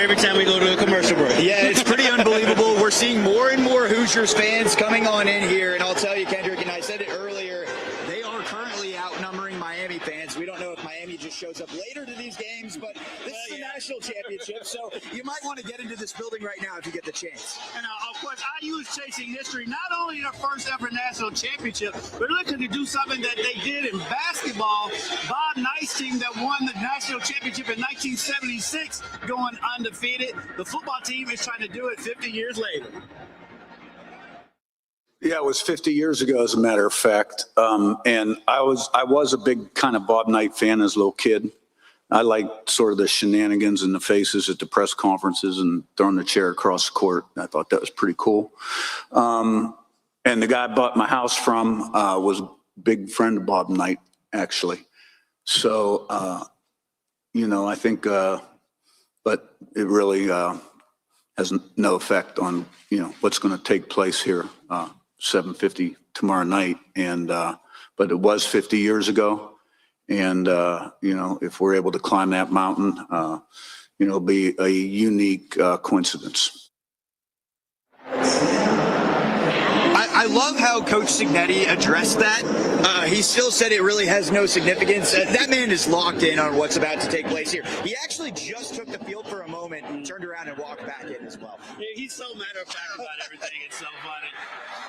every time we go to a commercial break. Yeah, it's pretty unbelievable. We're seeing more and more Hoosiers fans coming on in here, and I'll tell you, Kendrick, and I said it earlier, they are currently outnumbering Miami fans. We don't know if Miami just shows up later to these games, but this is the national championship, so you might want to get into this building right now if you get the chance. And of course, IU is chasing history, not only their first ever national championship, but looking to do something that they did in basketball. Bob Knight's team that won the national championship in 1976, going undefeated. The football team is trying to do it 50 years later. Yeah, it was 50 years ago, as a matter of fact. And I was a big kind of Bob Knight fan as a little kid. I liked sort of the shenanigans and the faces at the press conferences and throwing the chair across the court. I thought that was pretty cool. And the guy I bought my house from was a big friend of Bob Knight, actually. So, I think, but it really has no effect on, what's going to take place here, 7:50 tomorrow night. And, but it was 50 years ago. And, if we're able to climb that mountain, it'll be a unique coincidence. I love how Coach Cignetti addressed that. He still said it really has no significance. That man is locked in on what's about to take place here. He actually just took the field for a moment and turned around and walked back in as well. Yeah, he's so matter of fact about everything. It's so funny.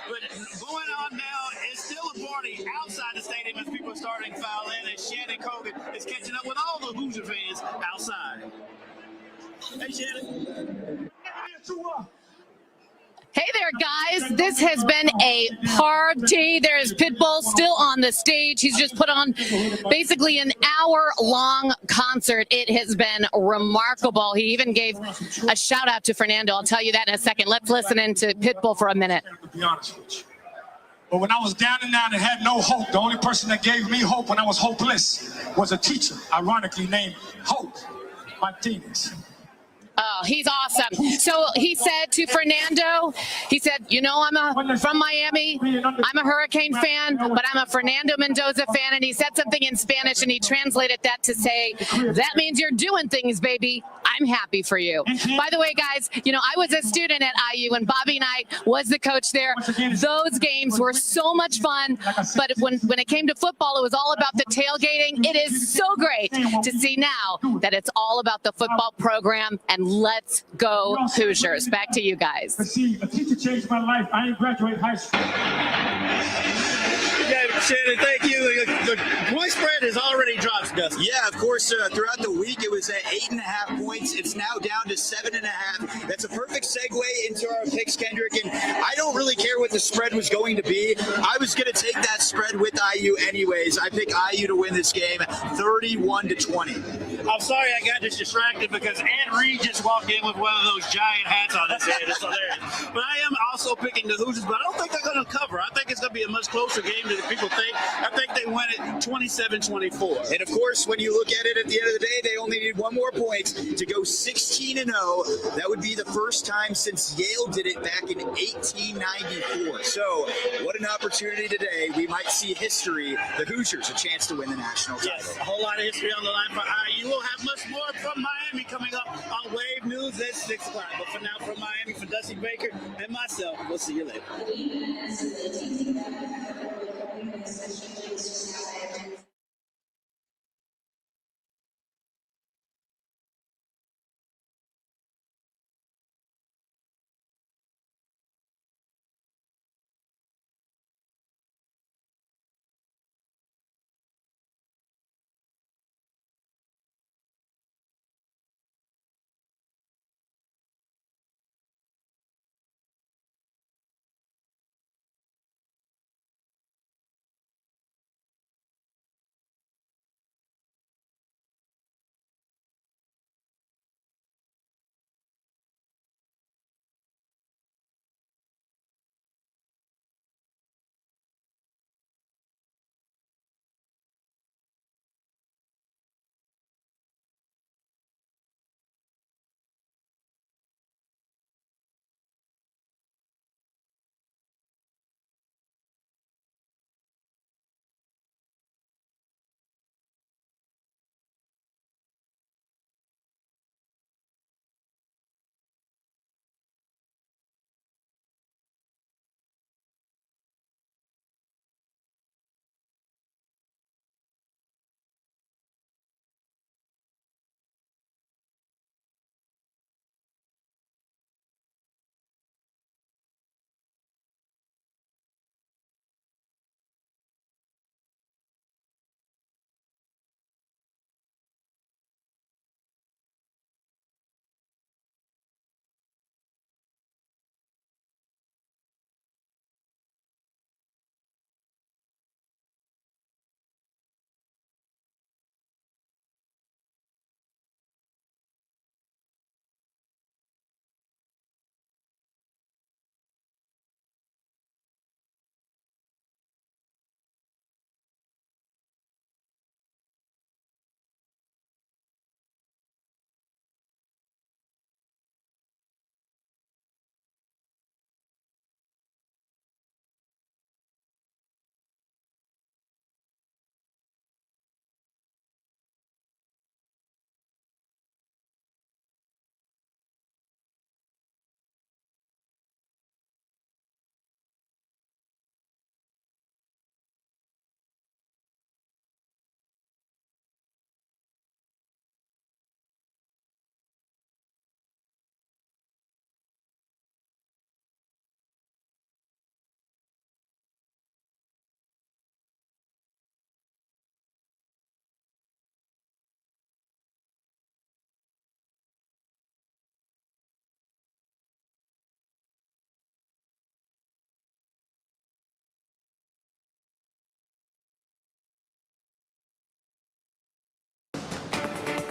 But going on now, it's still a party outside the stadium as people are starting to file in, and Shannon Kogan is catching up with all the Hoosier fans outside. Hey, Shannon. Hey there, guys. This has been a party. There is Pitbull still on the stage. He's just put on basically an hour-long concert. It has been remarkable. He even gave a shout-out to Fernando. I'll tell you that in a second. Let's listen into Pitbull for a minute. To be honest with you. But when I was down and out and had no hope, the only person that gave me hope when I was hopeless was a teacher, ironically named Hope Martinez. Oh, he's awesome. So he said to Fernando, he said, I'm from Miami. I'm a Hurricane fan, but I'm a Fernando Mendoza fan. And he said something in Spanish, and he translated that to say, that means you're doing things, baby. I'm happy for you. By the way, guys, I was a student at IU, and Bobby Knight was the coach there. Those games were so much fun. But when it came to football, it was all about the tailgating. It is so great to see now that it's all about the football program, and let's go Hoosiers. Back to you guys. See, a teacher changed my life. I ain't graduated high school. Yeah, Shannon, thank you. The point spread has already dropped, Dustin. Yeah, of course, throughout the week it was at 8.5 points. It's now down to 7.5. That's a perfect segue into our picks, Kendrick. And I don't really care what the spread was going to be. I was going to take that spread with IU anyways. I pick IU to win this game 31-20. I'm sorry I got distracted because Ed Reed just walked in with one of those giant hats on his head. It's hilarious. But I am also picking the Hoosiers, but I don't think they're going to cover. I think it's going to be a much closer game than people think. I think they win it 27-24. And of course, when you look at it at the end of the day, they only need one more point to go 16-0. That would be the first time since Yale did it back in 1894. So what an opportunity today. We might see history. The Hoosiers a chance to win the national title. Yes, a whole lot of history on the line for IU. We'll have much more from Miami coming up on Wave News at 6 o'clock. But for now, from Miami, for Dusty Baker and myself, we'll see you later.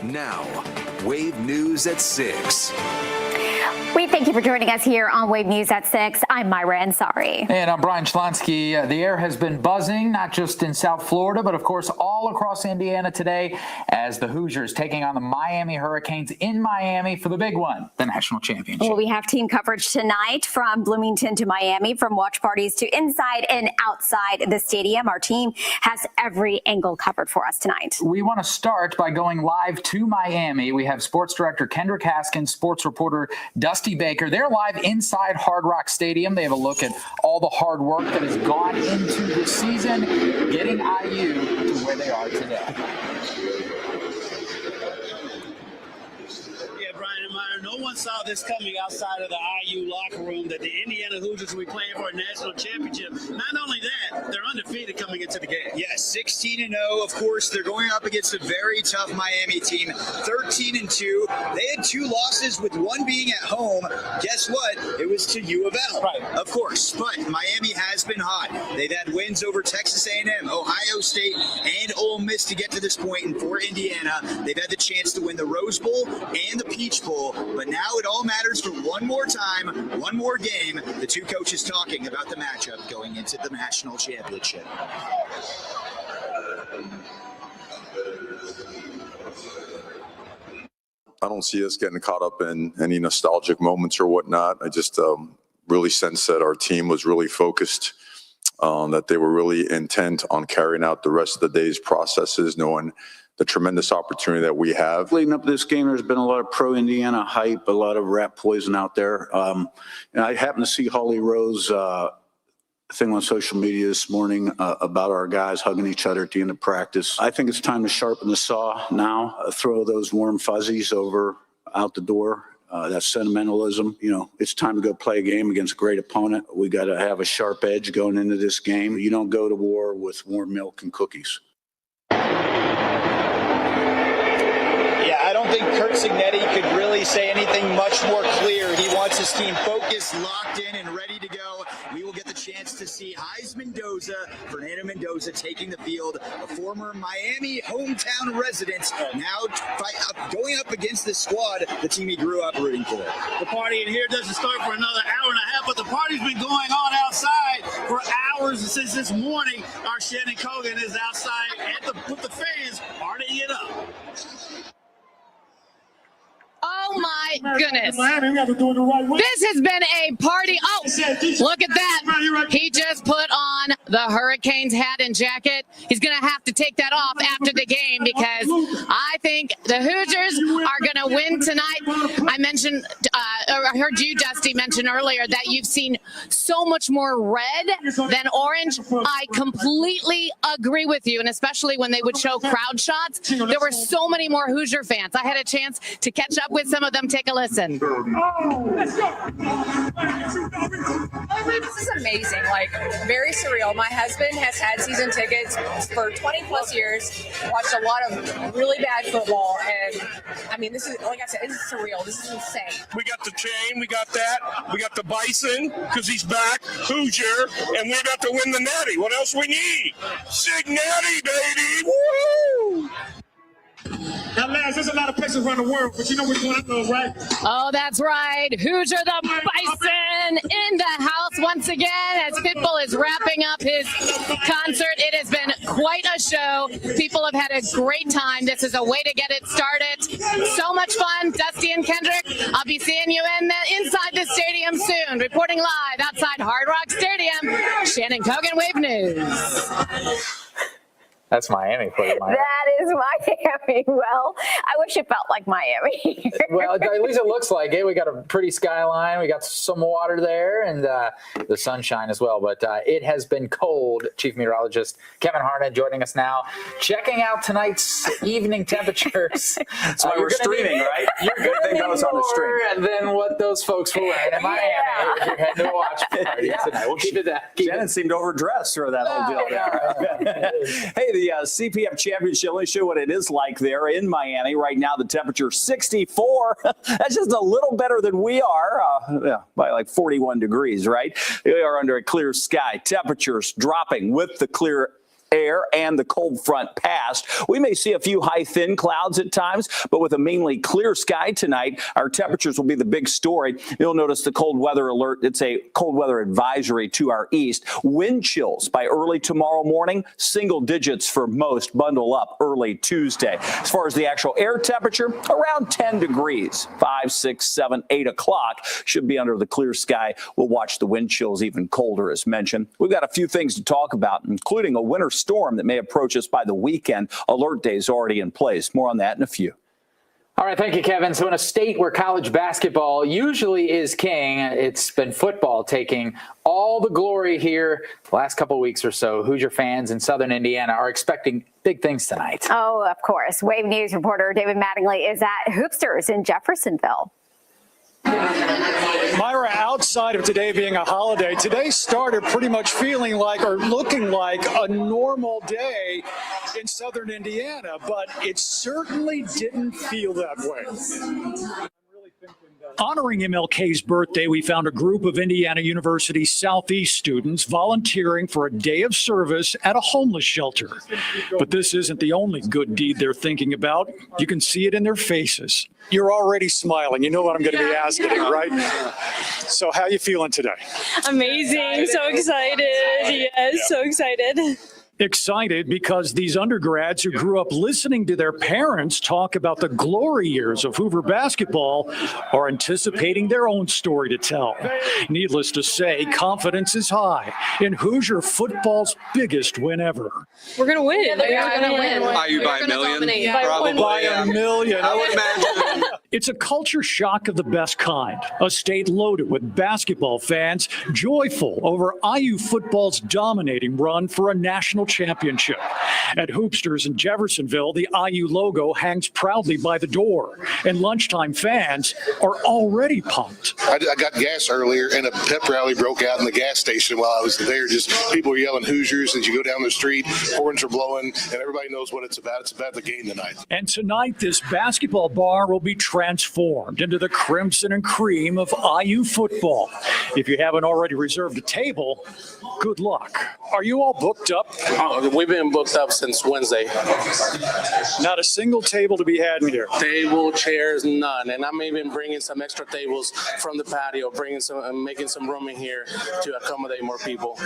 Now, Wave News at 6. We thank you for joining us here on Wave News at 6. I'm Myra Ansari. And I'm Brian Schlonsky. The air has been buzzing, not just in South Florida, but of course all across Indiana today as the Hoosiers taking on the Miami Hurricanes in Miami for the big one, the national championship. Well, we have team coverage tonight from Bloomington to Miami, from watch parties to inside and outside the stadium. Our team has every angle covered for us tonight. We want to start by going live to Miami. We have sports director Kendrick Haskins, sports reporter Dusty Baker. They're live inside Hard Rock Stadium. They have a look at all the hard work that has gone into the season, getting IU to where they are today. No one saw this coming outside of the IU locker room, that the Indiana Hoosiers will be playing for a national championship. Not only that, they're undefeated coming into the game. Yes, 16-0. Of course, they're going up against a very tough Miami team, 13-2. They had 2 losses, with one being at home. Guess what? It was to U of L. Right. Of course, but Miami has been hot. They've had wins over Texas A&M, Ohio State, and Ole Miss to get to this point. And for Indiana, they've had the chance to win the Rose Bowl and the Peach Bowl. But now it all matters for one more time, one more game. The two coaches talking about the matchup going into the national championship. I don't see us getting caught up in any nostalgic moments or whatnot. I just really sense that our team was really focused, that they were really intent on carrying out the rest of the day's processes, knowing the tremendous opportunity that we have. Leading up to this game, there's been a lot of pro-Indiana hype, a lot of rat poison out there. And I happened to see Holly Rose thing on social media this morning about our guys hugging each other at the end of practice. I think it's time to sharpen the saw now, throw those warm fuzzies out the door. That sentimentalism, it's time to go play a game against a great opponent. We got to have a sharp edge going into this game. You don't go to war with warm milk and cookies. Yeah, I don't think Curt Cignetti could really say anything much more clear. He wants his team focused, locked in, and ready to go. We will get the chance to see Fernando Mendoza taking the field, a former Miami hometown resident, now going up against this squad, the team he grew up rooting for. The party in here doesn't start for another hour and a half, but the party's been going on outside for hours since this morning. Our Shannon Cogan is outside with the fans partying it up. Oh my goodness. This has been a party. Oh, look at that. He just put on the Hurricanes hat and jacket. He's going to have to take that off after the game because I think the Hoosiers are going to win tonight. I heard you, Dusty, mention earlier that you've seen so much more red than orange. I completely agree with you, and especially when they would show crowd shots, there were so many more Hoosier fans. I had a chance to catch up with some of them. Take a listen. This is amazing, very surreal. My husband has had season tickets for 20 plus years, watched a lot of really bad football, and this is, like I said, this is surreal. This is insane. We got the chain, we got that, we got the Bison, because he's back, Hoosier, and we got to win the Natty. What else we need? Cignetti, baby! Woo! Now, lads, there's a lot of places around the world, but you know which one I know, right? Oh, that's right. Hoosier the Bison in the house once again as Pitbull is wrapping up his concert. It has been quite a show. People have had a great time. This is a way to get it started. So much fun. Dusty and Kendrick, I'll be seeing you inside the stadium soon. Reporting live outside Hard Rock Stadium, Shannon Cogan, Wave News. That's Miami for you, Miami. That is Miami. Well, I wish it felt like Miami. Well, at least it looks like it. We got a pretty skyline. We got some water there and the sunshine as well. But it has been cold. Chief Meteorologist Kevin Harnett joining us now, checking out tonight's evening temperatures. That's why we're streaming, right? You're going to need more than what those folks were wearing in Miami if you're heading to a watch party tonight. We'll keep it that. Shannon seemed overdressed for that whole deal there. Hey, the CPF Championship, let me show you what it is like there in Miami. Right now, the temperature 64. That's just a little better than we are, by like 41 degrees, right? We are under a clear sky. Temperatures dropping with the clear air and the cold front passed. We may see a few high, thin clouds at times, but with a mainly clear sky tonight, our temperatures will be the big story. You'll notice the cold weather alert. It's a cold weather advisory to our east. Wind chills by early tomorrow morning, single digits for most. Bundle up early Tuesday. As far as the actual air temperature, around 10 degrees, 5, 6, 7, 8 o'clock should be under the clear sky. We'll watch the wind chills even colder as mentioned. We've got a few things to talk about, including a winter storm that may approach us by the weekend. Alert days already in place. More on that in a few. All right, thank you, Kevin. So in a state where college basketball usually is king, it's been football taking all the glory here the last couple of weeks or so. Hoosier fans in Southern Indiana are expecting big things tonight. Oh, of course. Wave News reporter David Mattingly is at Hoopsters in Jeffersonville. Myra, outside of today being a holiday, today started pretty much feeling like or looking like a normal day in Southern Indiana, but it certainly didn't feel that way. Honoring MLK's birthday, we found a group of Indiana University Southeast students volunteering for a day of service at a homeless shelter. But this isn't the only good deed they're thinking about. You can see it in their faces. You're already smiling. You know what I'm going to be asking you, right? So how you feeling today? Amazing. So excited. Yes, so excited. Excited because these undergrads who grew up listening to their parents talk about the glory years of Hoover basketball are anticipating their own story to tell. Needless to say, confidence is high in Hoosier football's biggest win ever. We're going to win. Yeah, we're going to win. IU by a million? Probably by a million. I would imagine. It's a culture shock of the best kind. A state loaded with basketball fans joyful over IU football's dominating run for a national championship. At Hoopsters in Jeffersonville, the IU logo hangs proudly by the door, and lunchtime fans are already pumped. I got gas earlier, and a pep rally broke out in the gas station while I was there. Just people were yelling Hoosiers as you go down the street, horns are blowing, and everybody knows what it's about. It's about the game tonight. And tonight, this basketball bar will be transformed into the crimson and cream of IU football. If you haven't already reserved a table, good luck. Are you all booked up? Oh, we've been booked up since Wednesday. Not a single table to be had in here. Table, chairs, none. And I'm even bringing some extra tables from the patio, making some room in here to accommodate more people.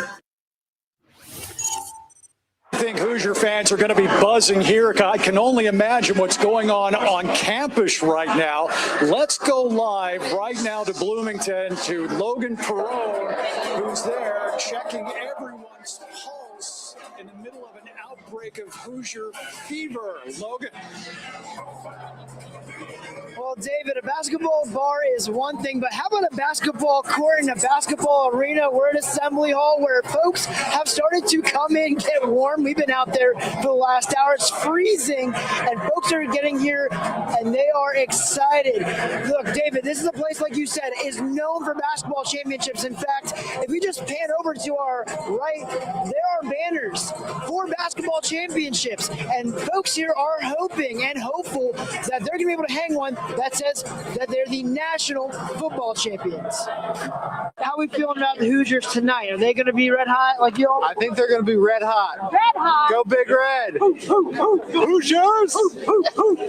I think Hoosier fans are going to be buzzing here. I can only imagine what's going on campus right now. Let's go live right now to Bloomington to Logan Perone, who's there checking everyone's pulse in the middle of an outbreak of Hoosier fever. Logan. Well, David, a basketball bar is one thing, but how about a basketball court and a basketball arena? We're at Assembly Hall where folks have started to come in, get warm. We've been out there for the last hour. It's freezing, and folks are getting here, and they are excited. Look, David, this is a place, like you said, is known for basketball championships. In fact, if we just pan over to our right, there are banners for basketball championships, and folks here are hoping and hopeful that they're going to be able to hang one that says that they're the national football champions. How are we feeling about the Hoosiers tonight? Are they going to be red hot like you all? I think they're going to be red hot. Red hot. Go Big Red. Hoosiers!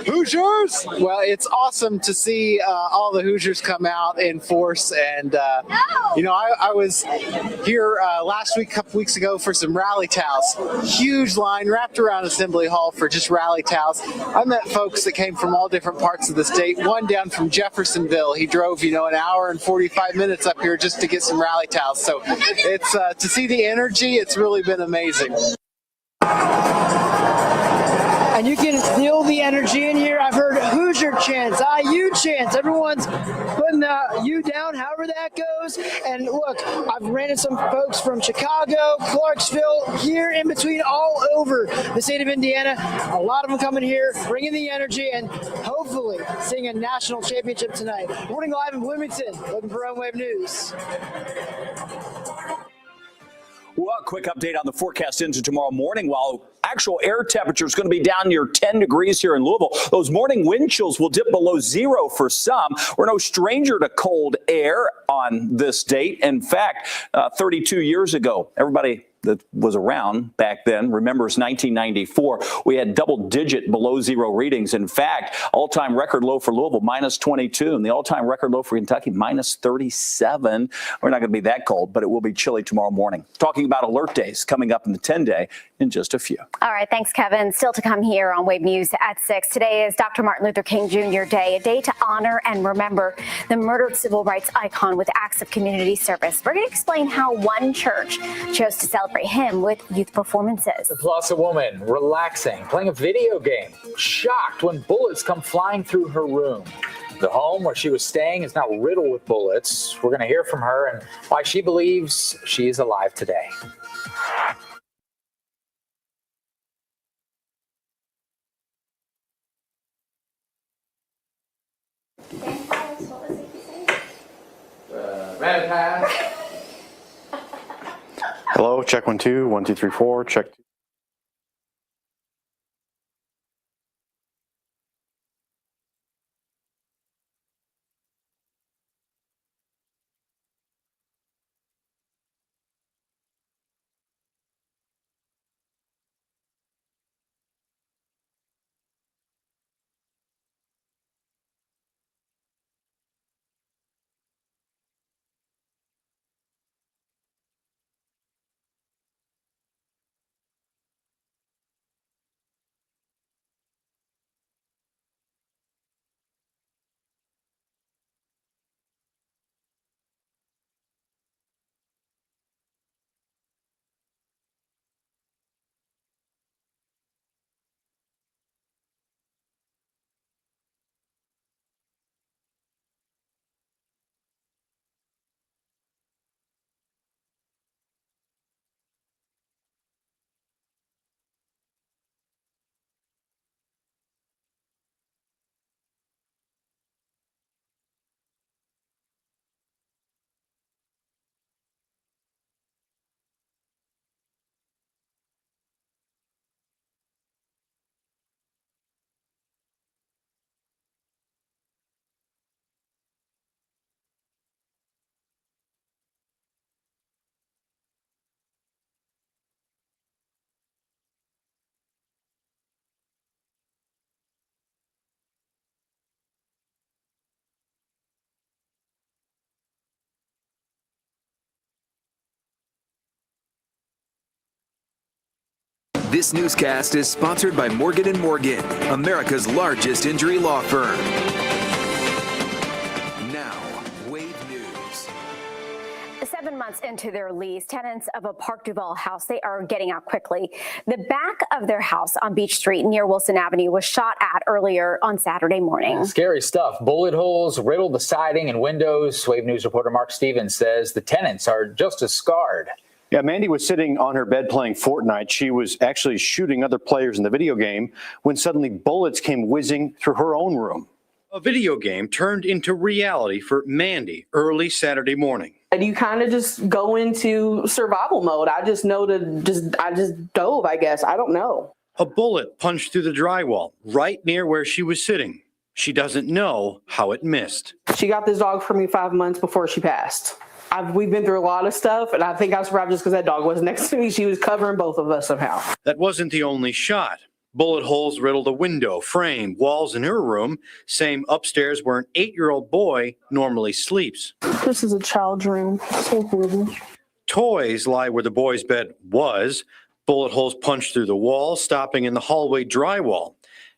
Hoosiers! Well, it's awesome to see all the Hoosiers come out in force. And, I was here last week, a couple weeks ago for some rally towels. Huge line wrapped around Assembly Hall for just rally towels. I met folks that came from all different parts of the state. One down from Jeffersonville. He drove, an hour and 45 minutes up here just to get some rally towels. So it's to see the energy, it's really been amazing. And you can feel the energy in here. I've heard Hoosier chants, IU chants. Everyone's putting the U down, however that goes. And look, I've ran into some folks from Chicago, Clarksville, here in between, all over the state of Indiana. A lot of them coming here, bringing the energy, and hopefully seeing a national championship tonight. Reporting live in Bloomington, looking for Own Wave News. Well, quick update on the forecast into tomorrow morning. While actual air temperature is going to be down near 10 degrees here in Louisville, those morning wind chills will dip below zero for some. We're no stranger to cold air on this date. In fact, 32 years ago, everybody that was around back then remembers 1994. We had double-digit below zero readings. In fact, all-time record low for Louisville, -22, and the all-time record low for Kentucky, -37. We're not going to be that cold, but it will be chilly tomorrow morning. Talking about alert days coming up in the 10-day in just a few. All right, thanks, Kevin. Still to come here on Wave News at 6. Today is Dr. Martin Luther King Jr. Day, a day to honor and remember the murdered civil rights icon with acts of community service. We're going to explain how one church chose to celebrate him with youth performances. Plus, a woman relaxing, playing a video game, shocked when bullets come flying through her room. The home where she was staying is now riddled with bullets. We're going to hear from her and why she believes she is alive today. Hello, check 1 2 1 2 3 4 check. This newscast is sponsored by Morgan & Morgan, America's largest injury law firm. Now, Wave News. 7 months into their lease, tenants of a Park Duval house, they are getting out quickly. The back of their house on Beach Street near Wilson Avenue was shot at earlier on Saturday morning. Scary stuff. Bullet holes riddled the siding and windows. Wave News reporter Mark Stevens says the tenants are just as scarred. Yeah, Mandy was sitting on her bed playing Fortnite. She was actually shooting other players in the video game when suddenly bullets came whizzing through her own room. A video game turned into reality for Mandy early Saturday morning. And you kind of just go into survival mode. I just know I just dove, I guess. I don't know. A bullet punched through the drywall right near where she was sitting. She doesn't know how it missed. She got this dog for me 5 months before she passed. We've been through a lot of stuff, and I think I survived just because that dog was next to me. She was covering both of us somehow. That wasn't the only shot. Bullet holes riddled a window, frame, walls in her room. Same upstairs where an 8-year-old boy normally sleeps. This is a child's room. So horrible. Toys lie where the boy's bed was. Bullet holes punched through the wall, stopping in the hallway drywall.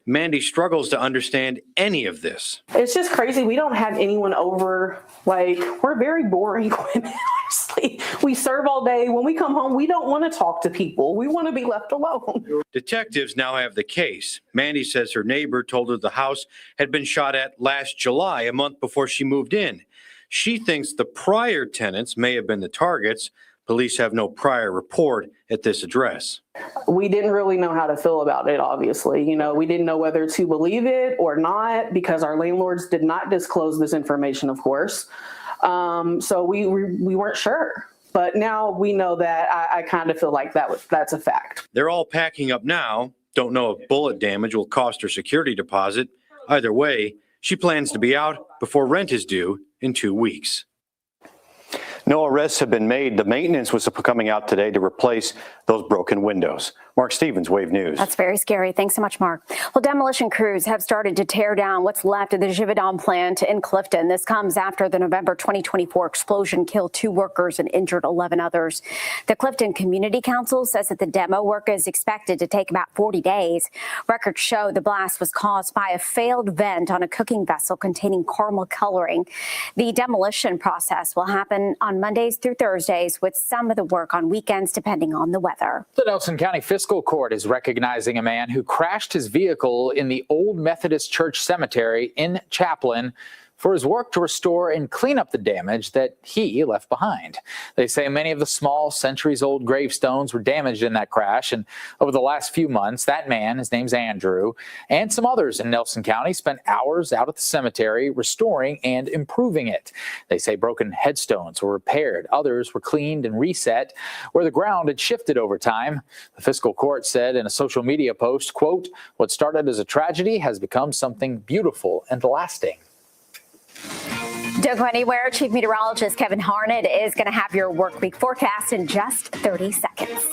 Mandy struggles to understand any of this. It's just crazy. We don't have anyone over. Like, we're very boring women, honestly. We serve all day. When we come home, we don't want to talk to people. We want to be left alone. Detectives now have the case. Mandy says her neighbor told her the house had been shot at last July, a month before she moved in. She thinks the prior tenants may have been the targets. Police have no prior report at this address. We didn't really know how to feel about it, obviously. You know, we didn't know whether to believe it or not because our landlords did not disclose this information, of course. So we weren't sure. But now we know that. I kind of feel like that's a fact. They're all packing up now. Don't know if bullet damage will cost her security deposit. Either way, she plans to be out before rent is due in 2 weeks. No arrests have been made. The maintenance was coming out today to replace those broken windows. Mark Stevens, Wave News. That's very scary. Thanks so much, Mark. Well, demolition crews have started to tear down what's left of the Givaudan plant in Clifton. This comes after the November 2024 explosion killed 2 workers and injured 11 others. The Clifton Community Council says that the demo work is expected to take about 40 days. Records show the blast was caused by a failed vent on a cooking vessel containing caramel coloring. The demolition process will happen on Mondays through Thursdays, with some of the work on weekends depending on the weather. The Nelson County Fiscal Court is recognizing a man who crashed his vehicle in the Old Methodist Church Cemetery in Chaplin for his work to restore and clean up the damage that he left behind. They say many of the small, centuries-old gravestones were damaged in that crash, and over the last few months, that man, his name's Andrew, and some others in Nelson County spent hours out at the cemetery restoring and improving it. They say broken headstones were repaired, others were cleaned and reset where the ground had shifted over time. The fiscal court said in a social media post, quote, "What started as a tragedy has become something beautiful and lasting." Don't go anywhere. Chief Meteorologist Kevin Harnett is going to have your work week forecast in just 30 seconds.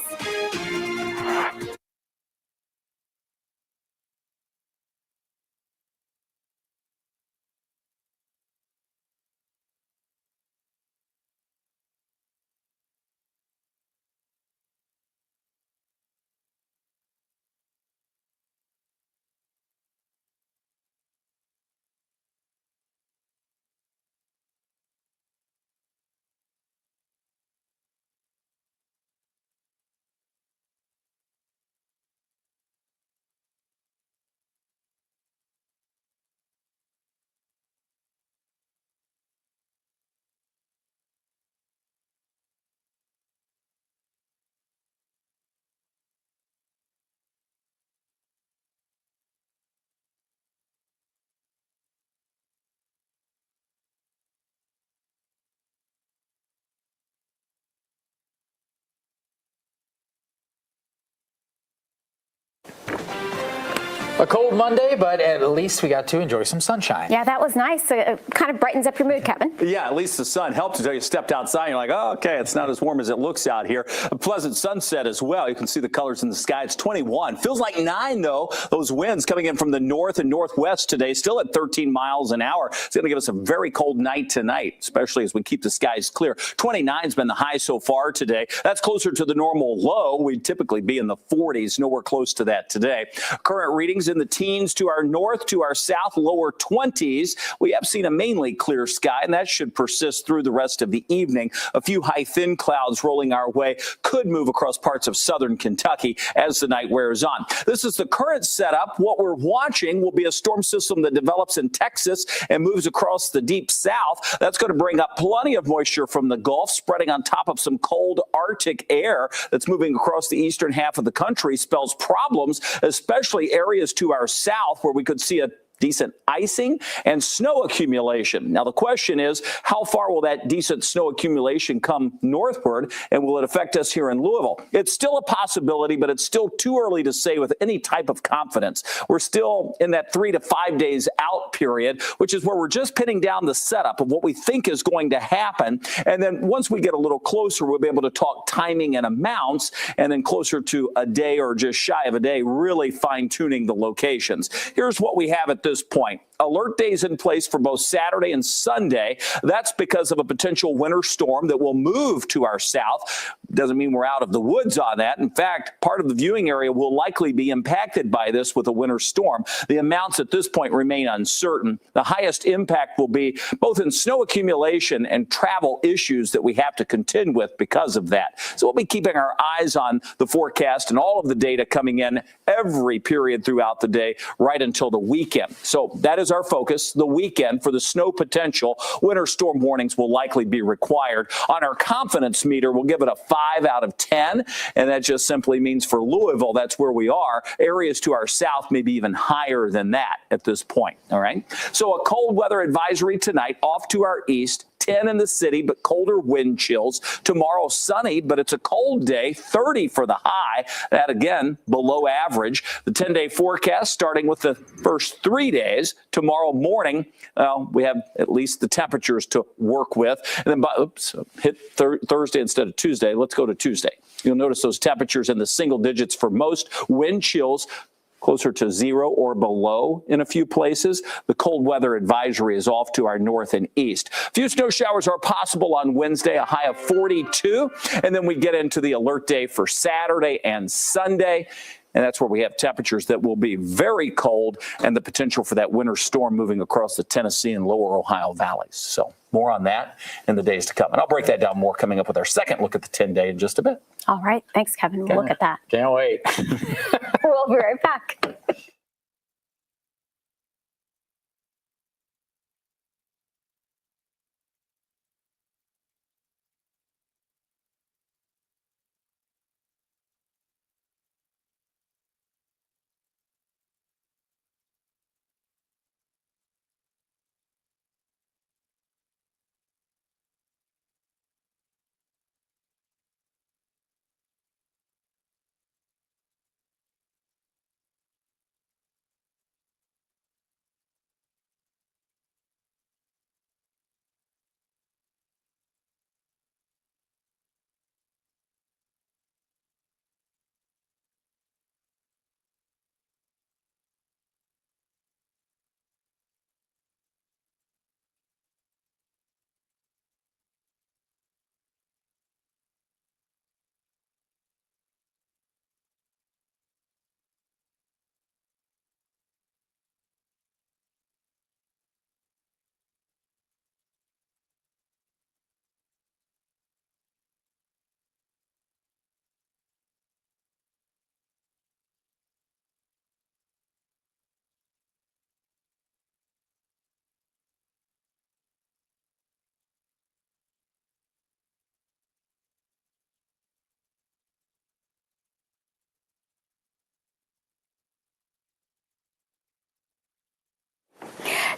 A cold Monday, but at least we got to enjoy some sunshine. Yeah, that was nice. It kind of brightens up your mood, Kevin. Yeah, at least the sun helped until you stepped outside. You're like, oh, okay, it's not as warm as it looks out here. A pleasant sunset as well. You can see the colors in the sky. It's 21. Feels like 9, though. Those winds coming in from the north and northwest today, still at 13 miles an hour. It's going to give us a very cold night tonight, especially as we keep the skies clear. 29 has been the high so far today. That's closer to the normal low. We'd typically be in the 40s, nowhere close to that today. Current readings in the teens to our north, to our south, lower 20s. We have seen a mainly clear sky, and that should persist through the rest of the evening. A few high thin clouds rolling our way could move across parts of southern Kentucky as the night wears on. This is the current setup. What we're watching will be a storm system that develops in Texas and moves across the deep south. That's going to bring up plenty of moisture from the Gulf, spreading on top of some cold Arctic air that's moving across the eastern half of the country. Spells problems, especially areas to our south where we could see a decent icing and snow accumulation. Now, the question is, how far will that decent snow accumulation come northward, and will it affect us here in Louisville? It's still a possibility, but it's still too early to say with any type of confidence. We're still in that 3 to 5 days out period, which is where we're just pinning down the setup of what we think is going to happen. And then once we get a little closer, we'll be able to talk timing and amounts, and then closer to a day or just shy of a day, really fine-tuning the locations. Here's what we have at this point. Alert days in place for both Saturday and Sunday. That's because of a potential winter storm that will move to our south. Doesn't mean we're out of the woods on that. In fact, part of the viewing area will likely be impacted by this with a winter storm. The amounts at this point remain uncertain. The highest impact will be both in snow accumulation and travel issues that we have to contend with because of that. So we'll be keeping our eyes on the forecast and all of the data coming in every period throughout the day right until the weekend. So that is our focus. The weekend for the snow potential, winter storm warnings will likely be required. On our confidence meter, we'll give it a 5 out of 10, and that just simply means for Louisville, that's where we are. Areas to our south may be even higher than that at this point, all right? So a cold weather advisory tonight off to our east. 10 in the city, but colder wind chills. Tomorrow, sunny, but it's a cold day, 30 for the high. That, again, below average. The 10-day forecast starting with the first 3 days. Tomorrow morning, we have at least the temperatures to work with. And then, hit Thursday instead of Tuesday. Let's go to Tuesday. You'll notice those temperatures in the single digits for most. Wind chills closer to 0 or below in a few places. The cold weather advisory is off to our north and east. A few snow showers are possible on Wednesday, a high of 42. And then we get into the alert day for Saturday and Sunday. And that's where we have temperatures that will be very cold and the potential for that winter storm moving across the Tennessee and lower Ohio valleys. So more on that in the days to come. And I'll break that down more coming up with our second look at the 10-day in just a bit. All right. Thanks, Kevin. We'll look at that. Can't wait. We'll be right back.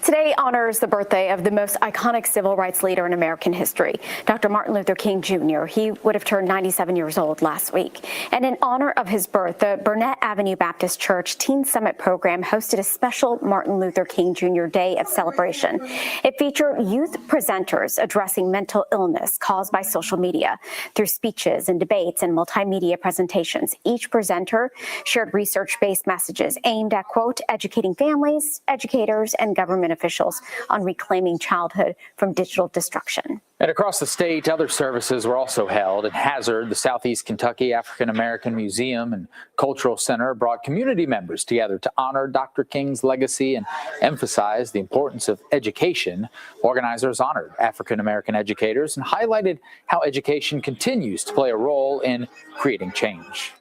Today honors the birthday of the most iconic civil rights leader in American history, Dr. Martin Luther King Jr. He would have turned 97 years old last week. And in honor of his birth, the Burnett Avenue Baptist Church Teen Summit program hosted a special Martin Luther King Jr. Day of celebration. It featured youth presenters addressing mental illness caused by social media through speeches and debates and multimedia presentations. Each presenter shared research-based messages aimed at, quote, educating families, educators, and government officials on reclaiming childhood from digital destruction. And across the state, other services were also held. At Hazard, the Southeast Kentucky African American Museum and Cultural Center brought community members together to honor Dr. King's legacy and emphasize the importance of education. Organizers honored African American educators and highlighted how education continues to play a role in creating change.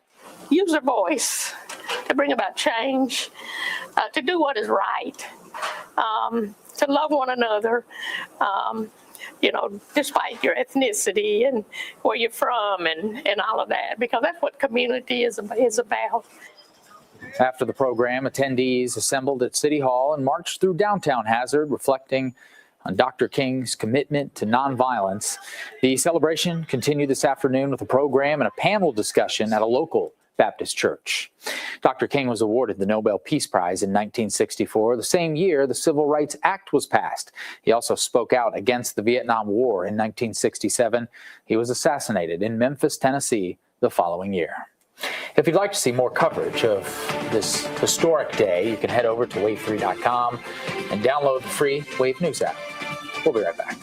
Use their voice to bring about change, to do what is right, to love one another, despite your ethnicity and where you're from and all of that, because that's what community is about. After the program, attendees assembled at City Hall and marched through downtown Hazard, reflecting on Dr. King's commitment to nonviolence. The celebration continued this afternoon with a program and a panel discussion at a local Baptist church. Dr. King was awarded the Nobel Peace Prize in 1964, the same year the Civil Rights Act was passed. He also spoke out against the Vietnam War in 1967. He was assassinated in Memphis, Tennessee, the following year. If you'd like to see more coverage of this historic day, you can head over to wave3.com and download the free Wave News app. We'll be right back.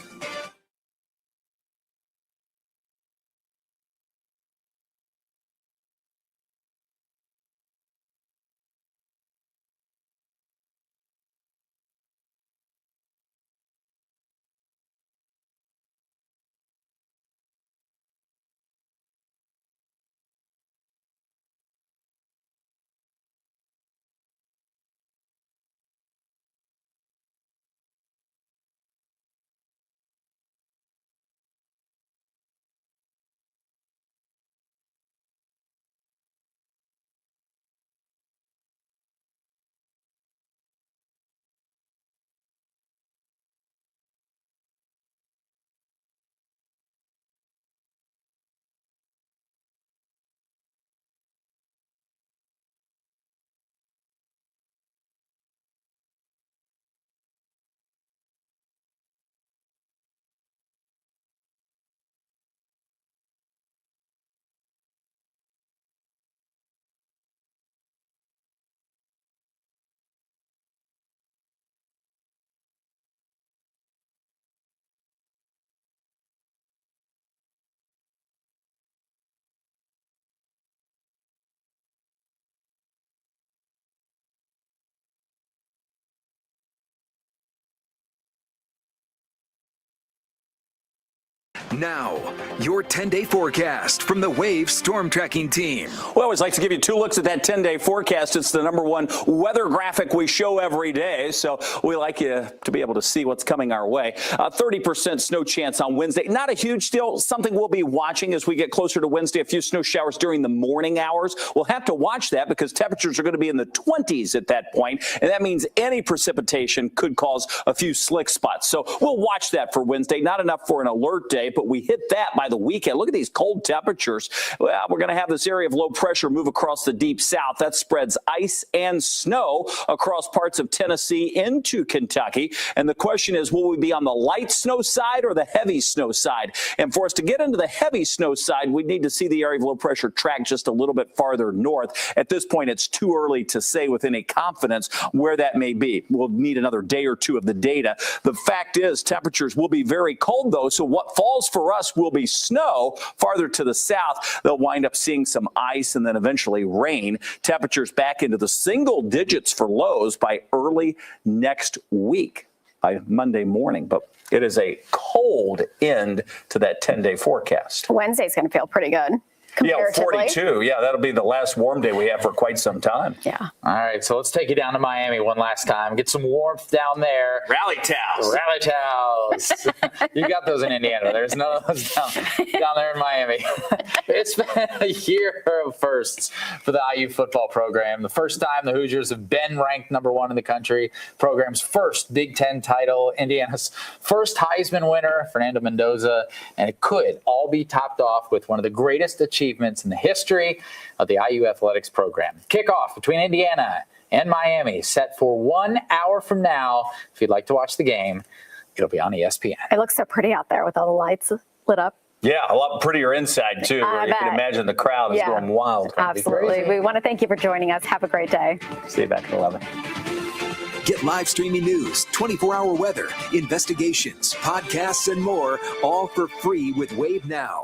Now, your 10-day forecast from the Wave Storm Tracking Team. We always like to give you 2 looks at that 10-day forecast. It's the #1 weather graphic we show every day, so we like you to be able to see what's coming our way. 30% snow chance on Wednesday. Not a huge deal. Something we'll be watching as we get closer to Wednesday. A few snow showers during the morning hours. We'll have to watch that because temperatures are going to be in the 20s at that point, and that means any precipitation could cause a few slick spots. So we'll watch that for Wednesday. Not enough for an alert day, but we hit that by the weekend. Look at these cold temperatures. Well, we're going to have this area of low pressure move across the deep south. That spreads ice and snow across parts of Tennessee into Kentucky. And the question is, will we be on the light snow side or the heavy snow side? And for us to get into the heavy snow side, we need to see the area of low pressure track just a little bit farther north. At this point, it's too early to say with any confidence where that may be. We'll need another day or two of the data. The fact is, temperatures will be very cold, though, so what falls for us will be snow. Farther to the south, they'll wind up seeing some ice and then eventually rain. Temperatures back into the single digits for lows by early next week, by Monday morning. But it is a cold end to that 10-day forecast. Wednesday's going to feel pretty good. Yeah, 42. Yeah, that'll be the last warm day we have for quite some time. Yeah. All right, so let's take you down to Miami one last time. Get some warmth down there. Rally towels. Rally towels. You got those in Indiana. There's none of those down there in Miami. It's been a year of firsts for the IU football program. The first time the Hoosiers have been ranked #1 in the country. Program's first Big Ten title. Indiana's first Heisman winner, Fernando Mendoza. And it could all be topped off with one of the greatest achievements in the history of the IU athletics program. Kickoff between Indiana and Miami set for 1 hour from now. If you'd like to watch the game, it'll be on ESPN. It looks so pretty out there with all the lights lit up. Yeah, a lot prettier inside, too. I You can bet. imagine the crowd is going wild. Absolutely. We want to thank you for joining us. Have a great day. See you back at 11. Get live streaming news, 24-hour weather, investigations, podcasts, and more, all for free with Wave Now.